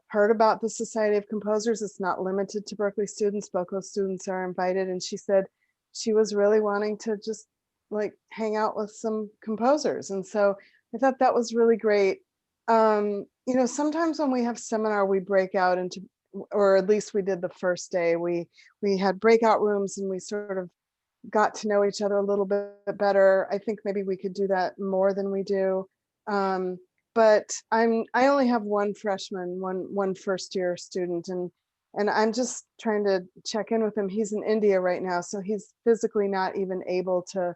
heard about the Society of Composers. It's not limited to Berklee students. Boko students are invited. And she said she was really wanting to just like hang out with some composers. And so I thought that was really great. Sometimes when we have seminar, we break out into, or at least we did the first day, we had breakout rooms and we sort of got to know each other a little bit better. I think maybe we could do that more than we do. But I only have one freshman, one first year student, and I'm just trying to check in with him. He's in India right now, so he's physically not even able to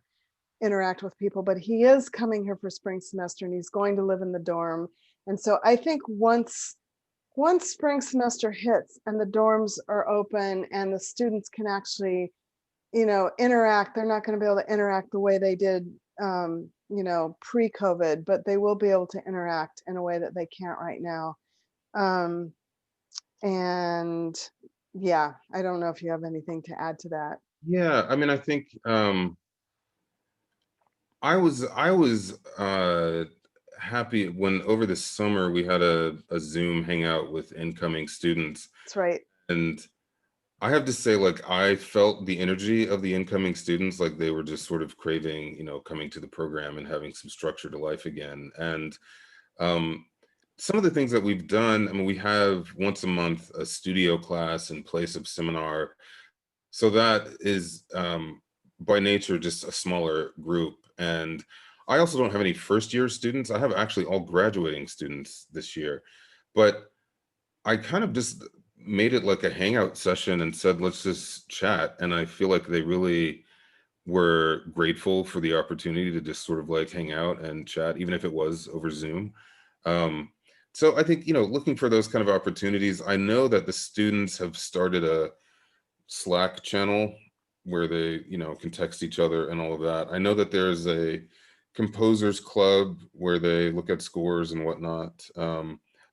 interact with people, but he is coming here for spring semester and he's going to live in the dorm. And so I think once spring semester hits and the dorms are open and the students can actually, interact, they're not going to be able to interact the way they did, pre-COVID, but they will be able to interact in a way that they can't right now. And yeah, I don't know if you have anything to add to that. Yeah, I mean, I think I was happy when over the summer we had a Zoom hangout with incoming students. That's right. And I have to say, like, I felt the energy of the incoming students, like they were just sort of craving, coming to the program and having some structure to life again. And some of the things that we've done, I mean, we have once a month a studio class in place of seminar. So that is by nature just a smaller group. And I also don't have any first year students. I have actually all graduating students this year, but I kind of just made it like a hangout session and said, let's just chat. And I feel like they really were grateful for the opportunity to just sort of like hang out and chat, even if it was over Zoom. So I think, looking for those kind of opportunities. I know that the students have started a Slack channel where they, can text each other and all of that. I know that there's a composers club where they look at scores and whatnot.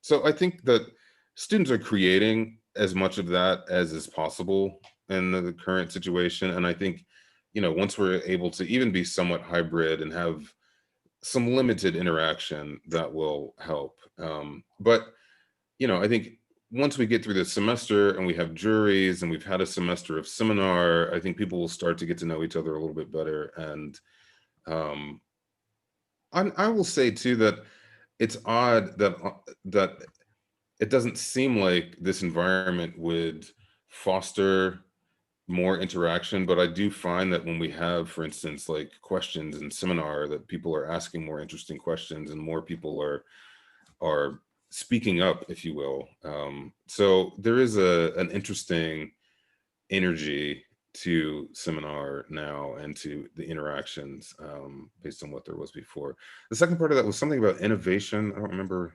So I think that students are creating as much of that as is possible in the current situation. And I think, once we're able to even be somewhat hybrid and have some limited interaction, that will help. But, I think once we get through the semester and we have juries and we've had a semester of seminar, I think people will start to get to know each other a little bit better. And I will say too that it's odd that it doesn't seem like this environment would foster more interaction, but I do find that when we have, for instance, like questions in seminar, that people are asking more interesting questions and more people are speaking up, if you will. So there is an interesting energy to seminar now and to the interactions based on what there was before. The second part of that was something about innovation. I don't remember.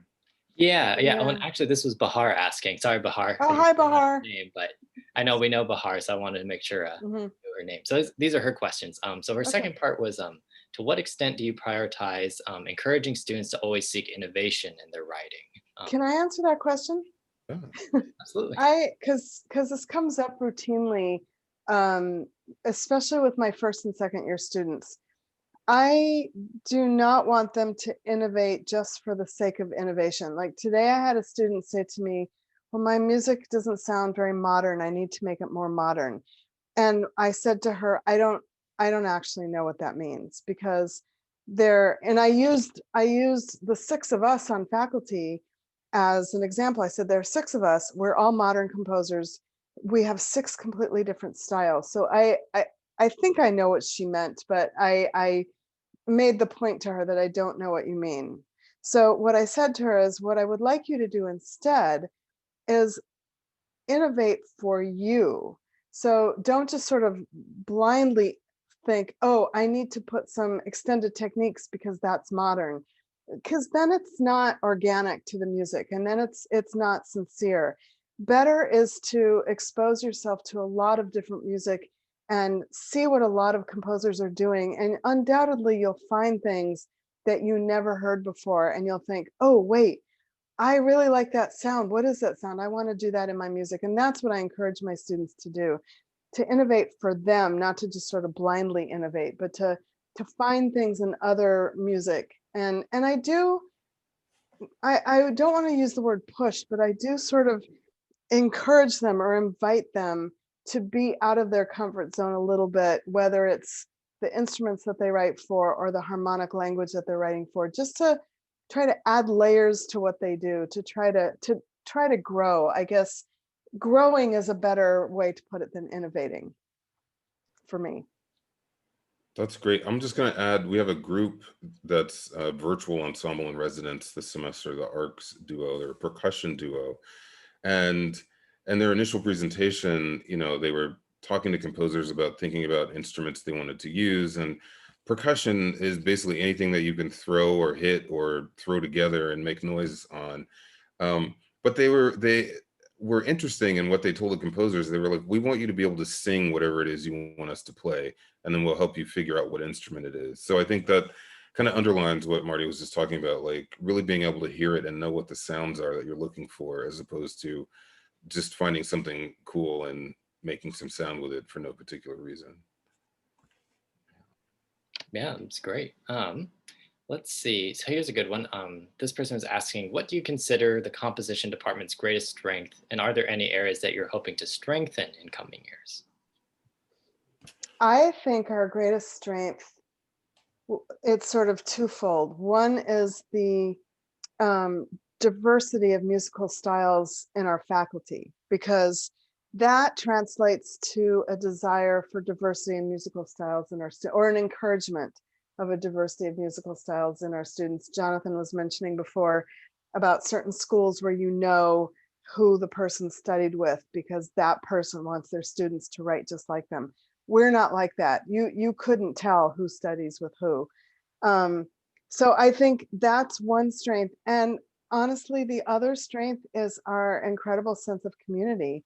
Yeah. Oh, and Yeah. actually, this was Bahar asking. Sorry, Bahar. Oh, I didn't hi, say her last Bahar. name, but I know we know Bahar, so I wanted to make sure Hmm. knew her name. So these are her questions. So her Okay. second part was, to what extent do you prioritize encouraging students to always seek innovation in their writing? Um, Can I answer that question? Yeah. Absolutely. Because this comes up routinely, um, especially with my first and second year students. I do not want them to innovate just for the sake of innovation. Like today, I had a student say to me, well, my music doesn't sound very modern. I need to make it more modern. And I said to her, I don't actually know what that means, because and I used the six of us on faculty as an example. I said, there are six of us, we're all modern composers. We have six completely different styles. So I think I know what she meant, but I made the point to her that I don't know what you mean. So what I said to her is, what I would like you to do instead is innovate for you. So don't just sort of blindly think, oh, I need to put some extended techniques because that's modern. Because then it's not organic to the music, and then it's not sincere. Better is to expose yourself to a lot of different music and see what a lot of composers are doing. And undoubtedly you'll find things that you never heard before, and you'll think, oh, wait, I really like that sound. What is that sound? I want to do that in my music. And that's what I encourage my students to do, to innovate for them, not to just sort of blindly innovate, but to find things in other music. And I don't want to use the word push, but I do sort of encourage them or invite them to be out of their comfort zone a little bit, whether it's the instruments that they write for or the harmonic language that they're writing for, just to try to add layers to what they do, to try to grow. I guess growing is a better way to put it than innovating for me. That's great. I'm just going to add, we have a group that's a virtual ensemble in residence this semester, the ARCS duo, they're a percussion duo. And their initial presentation, they were talking to composers about thinking about instruments they wanted to use. And percussion is basically anything that you can throw or hit or throw together and make noise on. But they were interesting in what they told the composers. They were like, we want you to be able to sing whatever it is you want us to play, and then we'll help you figure out what instrument it is. So I think that kind of underlines what Marty was just talking about, like really being able to hear it and know what the sounds are that you're looking for, as opposed to just finding something cool and making some sound with it for no particular reason. Yeah, it's great. Let's see. So here's a good one. This person is asking, what do you consider the composition department's greatest strength, and are there any areas that you're hoping to strengthen in coming years? I think our greatest strength, it's sort of twofold. One is the diversity of musical styles in our faculty, because that translates to a desire for diversity in musical styles in our or an encouragement of a diversity of musical styles in our students. Jonathan was mentioning before about certain schools where you know who the person studied with because that person wants their students to write just like them. We're not like that. You couldn't tell who studies with who. So I think that's one strength. And honestly, the other strength is our incredible sense of community.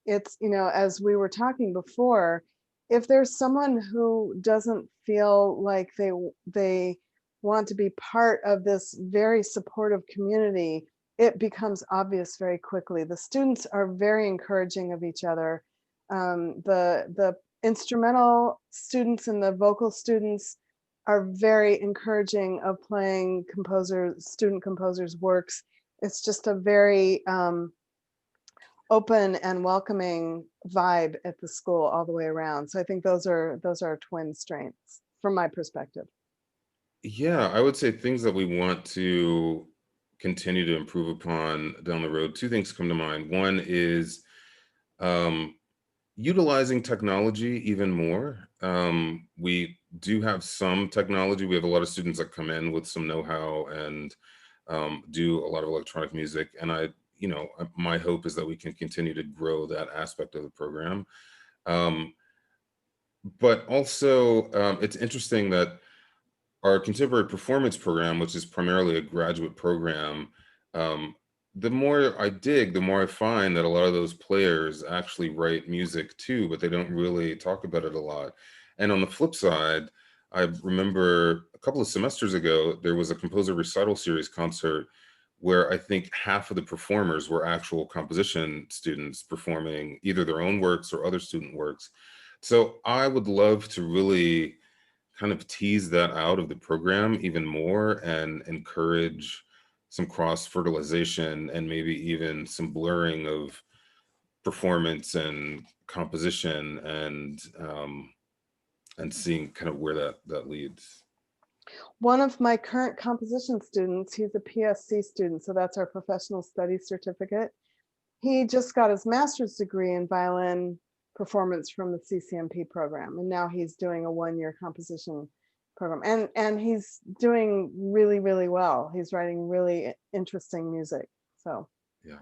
It's, as we were talking before, if there's someone who doesn't feel like they want to be part of this very supportive community, it becomes obvious very quickly. The students are very encouraging of each other. The instrumental students and the vocal students are very encouraging of playing student composers' works. It's just a very open and welcoming vibe at the school all the way around. So I think those are twin strengths from my perspective. Yeah, I would say things that we want to continue to improve upon down the road. Two things come to mind. One is um, utilizing technology even more. We do have some technology. We have a lot of students that come in with some know-how and do a lot of electronic music. And my hope is that we can continue to grow that aspect of the program. Um, but also, it's interesting that our contemporary performance program, which is primarily a graduate program, um, the more I dig, the more I find that a lot of those players actually write music too, but they don't really talk about it a lot. And on the flip side, I remember a couple of semesters ago, there was a composer recital series concert where I think half of the performers were actual composition students performing either their own works or other student works. So I would love to really kind of tease that out of the program even more and encourage some cross fertilization and maybe even some blurring of performance and composition and seeing kind of where that leads. One of my current composition students, he's a PSC student, so that's our professional studies certificate. He just got his master's degree in violin performance from the CCMP program, and now he's doing a one-year composition program, and he's doing really, really well. He's writing really interesting music. So Yeah.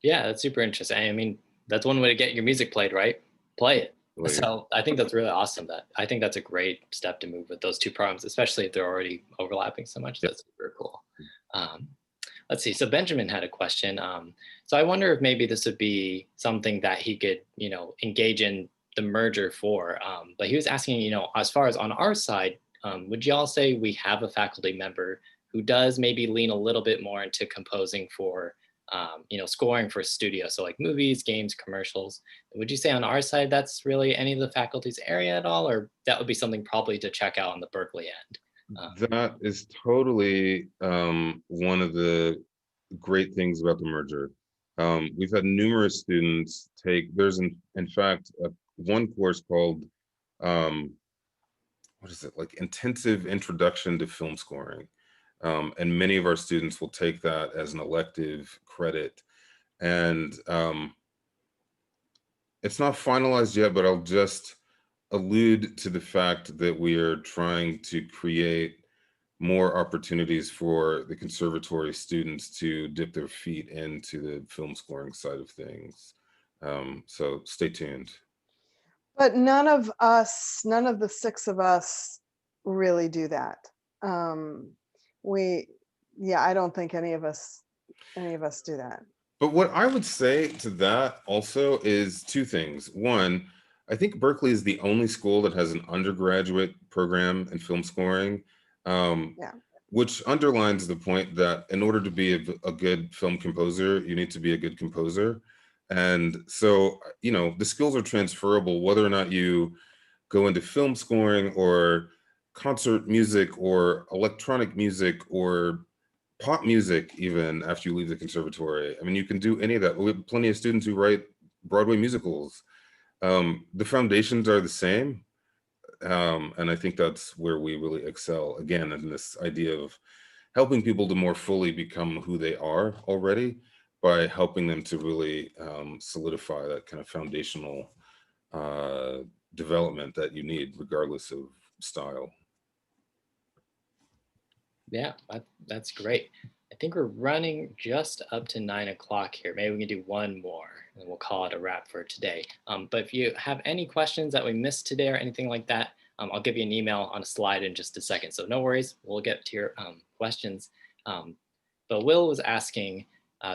Yeah, that's super interesting. I mean, that's one way to get your music played, right? Play it. Well, yeah. So I think that's really awesome. I think that's a great step to move with those two programs, especially if they're already overlapping so much. That's super cool. Um, let's see. So Benjamin had a question. So I wonder if maybe this would be something that he could, engage in the merger for. But he was asking, as far as on our side, would y'all say we have a faculty member who does maybe lean a little bit more into composing for, scoring for studio, so like movies, games, commercials? Would you say on our side that's really any of the faculty's area at all, or that would be something probably to check out on the Berklee end? That is totally one of the great things about the merger. We've had numerous students there's in fact one course called um, what is it, like intensive introduction to film scoring. And many of our students will take that as an elective credit. And it's not finalized yet, but I'll just allude to the fact that we are trying to create more opportunities for the conservatory students to dip their feet into the film scoring side of things. So stay tuned. but none of the six of us really do that. I don't think any of us do that. But what I would say to that also is two things. One, I think Berklee is the only school that has an undergraduate program in film scoring, Yeah. which underlines the point that in order to be a good film composer, you need to be a good composer. And so, the skills are transferable, whether or not you go into film scoring or concert music or electronic music or pop music, even after you leave the conservatory. I mean, you can do any of that. We have plenty of students who write Broadway musicals. The foundations are the same. And I think that's where we really excel, again, in this idea of helping people to more fully become who they are already by helping them to really solidify that kind of foundational development that you need, regardless of style. Yeah, that's great. I think we're running just up to 9 o'clock here. Maybe we can do one more and we'll call it a wrap for today. But if you have any questions that we missed today or anything like that, I'll give you an email on a slide in just a second. So no worries, we'll get to your questions. But Will was asking,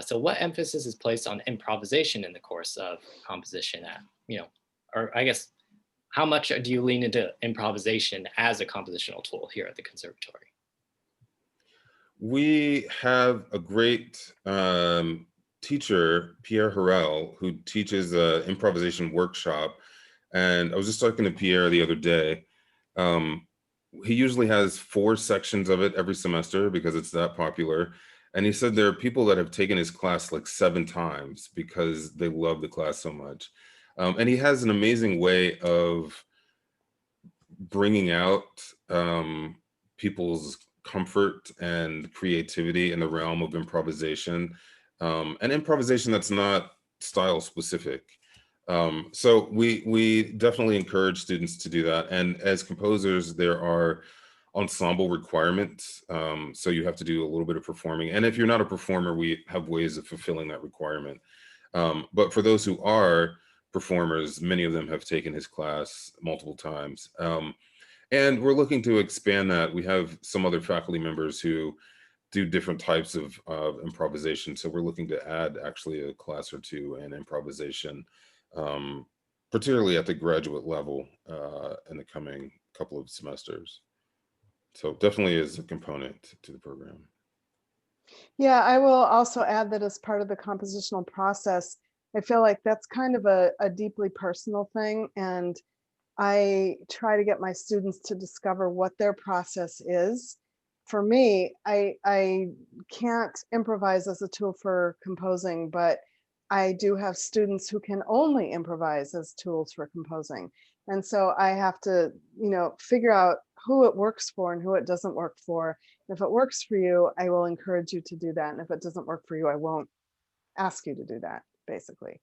so what emphasis is placed on improvisation in the course of composition at, or I guess, how much do you lean into improvisation as a compositional tool here at the conservatory? We have a great teacher, Pierre Harel, who teaches an improvisation workshop. And I was just talking to Pierre the other day. He usually has 4 sections of it every semester because it's that popular. And he said there are people that have taken his class like 7 times because they love the class so much. And he has an amazing way of bringing out people's comfort and creativity in the realm of improvisation, and improvisation that's not style specific. So we definitely encourage students to do that. And as composers, there are ensemble requirements. So you have to do a little bit of performing. And if you're not a performer, we have ways of fulfilling that requirement. But for those who are performers, many of them have taken his class multiple times. And we're looking to expand that. We have some other faculty members who do different types of improvisation. So we're looking to add actually a class or two in improvisation, particularly at the graduate level in the coming couple of semesters. So definitely is a component to the program. Yeah, I will also add that as part of the compositional process, I feel like that's kind of a deeply personal thing. And I try to get my students to discover what their process is. For me, I can't improvise as a tool for composing, but I do have students who can only improvise as tools for composing. And so I have to, figure out who it works for and who it doesn't work for. If it works for you, I will encourage you to do that. And if it doesn't work for you, I won't ask you to do that, basically.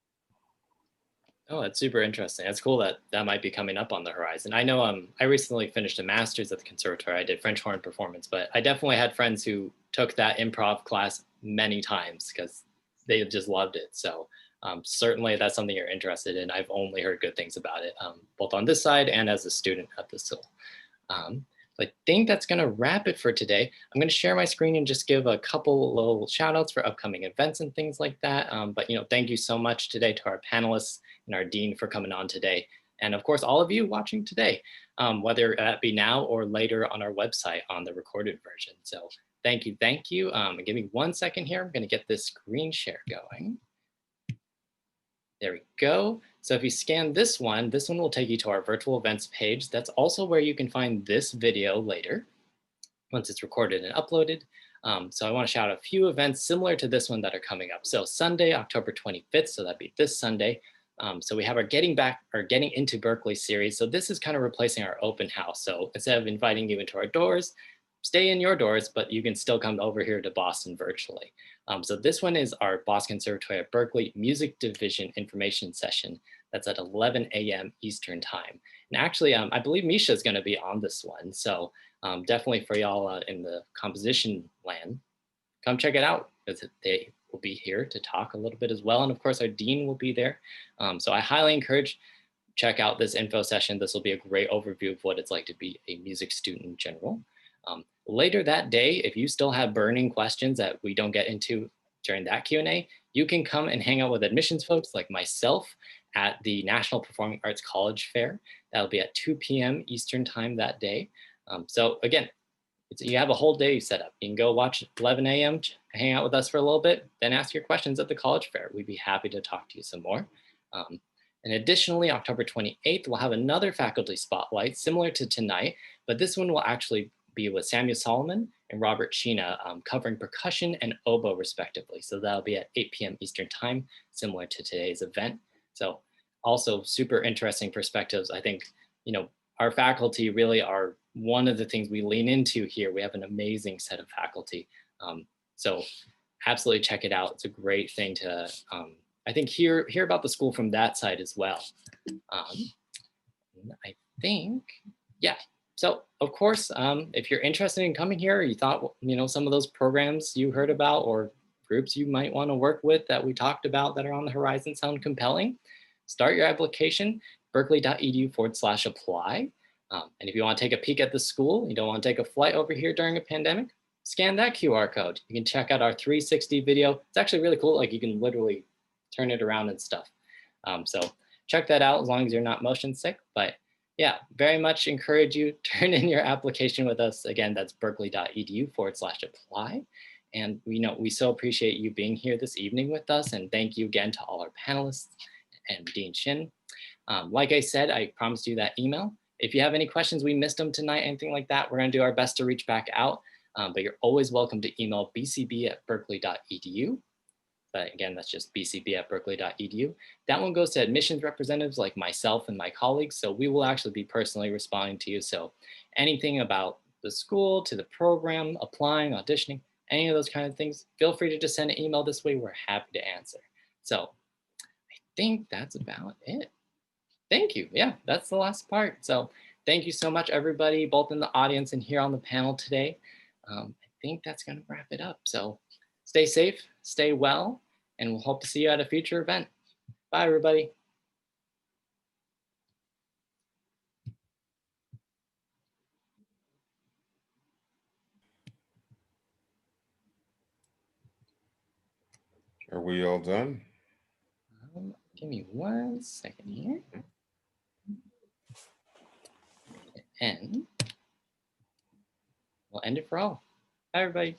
Oh, that's super interesting. It's cool that that might be coming up on the horizon. I know I recently finished a master's at the conservatory. I did French horn performance, but I definitely had friends who took that improv class many times because they just loved it. So certainly that's something you're interested in. I've only heard good things about it, both on this side and as a student at the school. I think that's going to wrap it for today. I'm going to share my screen and just give a couple little shout outs for upcoming events and things like that. But thank you so much today to our panelists and our dean for coming on today. And of course, all of you watching today, whether that be now or later on our website on the recorded version. So thank you, thank you. Give me 1 second here. I'm going to get this screen share going. There we go. So if you scan this one will take you to our virtual events page. That's also where you can find this video later, once it's recorded and uploaded. So I want to shout out a few events similar to this one that are coming up. So Sunday, October 25th, so that'd be this Sunday. So we have our Getting into Berklee series. So this is kind of replacing our open house. So instead of inviting you into our doors, stay in your doors, but you can still come over here to Boston virtually. So this one is our Boston Conservatory at Berklee Music Division Information Session. That's at 11 a.m. Eastern Time. And actually, I believe Misha is going to be on this one. So definitely for y'all in the composition land, come check it out because they will be here to talk a little bit as well. And of course, our dean will be there. So I highly encourage check out this info session. This will be a great overview of what it's like to be a music student in general. Later that day, if you still have burning questions that we don't get into during that Q&A, you can come and hang out with admissions folks like myself at the National Performing Arts College Fair. That'll be at 2 p.m. Eastern Time that day. So again, you have a whole day set up. You can go watch 11 a.m., hang out with us for a little bit, then ask your questions at the college fair. We'd be happy to talk to you some more. And additionally, October 28th, we'll have another faculty spotlight similar to tonight, but this one will actually be with Samuel Solomon and Robert Sheena covering percussion and oboe respectively. So that'll be at 8 p.m. Eastern Time, similar to today's event. So also super interesting perspectives. I think, our faculty really are one of the things we lean into here. We have an amazing set of faculty. So absolutely check it out. It's a great thing to, I think, hear about the school from that side as well. I think, yeah. So of course, if you're interested in coming here, you thought, some of those programs you heard about or groups you might want to work with that we talked about that are on the horizon sound compelling, start your application, berklee.edu/apply. And if you want to take a peek at the school, you don't want to take a flight over here during a pandemic, scan that QR code. You can check out our 360 video. It's actually really cool. Like you can literally turn it around and stuff. So check that out as long as you're not motion sick. But yeah, very much encourage you, turn in your application with us. Again, that's berklee.edu/apply. And we so appreciate you being here this evening with us. And thank you again to all our panelists and Dean Shin. Like I said, I promised you that email. If you have any questions, we missed them tonight, anything like that, we're gonna do our best to reach back out. But you're always welcome to email bcb@berklee.edu. but again, that's just bcb@berkeley.edu. That one goes to admissions representatives like myself and my colleagues. So we will actually be personally responding to you. So anything about the school, to the program, applying, auditioning, any of those kind of things, feel free to just send an email this way. We're happy to answer. So I think that's about it. Thank you. Yeah, that's the last part. So thank you so much, everybody, both in the audience and here on the panel today. I think that's going to wrap it up. So stay safe, stay well, and we'll hope to see you at a future event. Bye, everybody. Are we all done? Give me 1 second here. And we'll end it for all. Bye, everybody.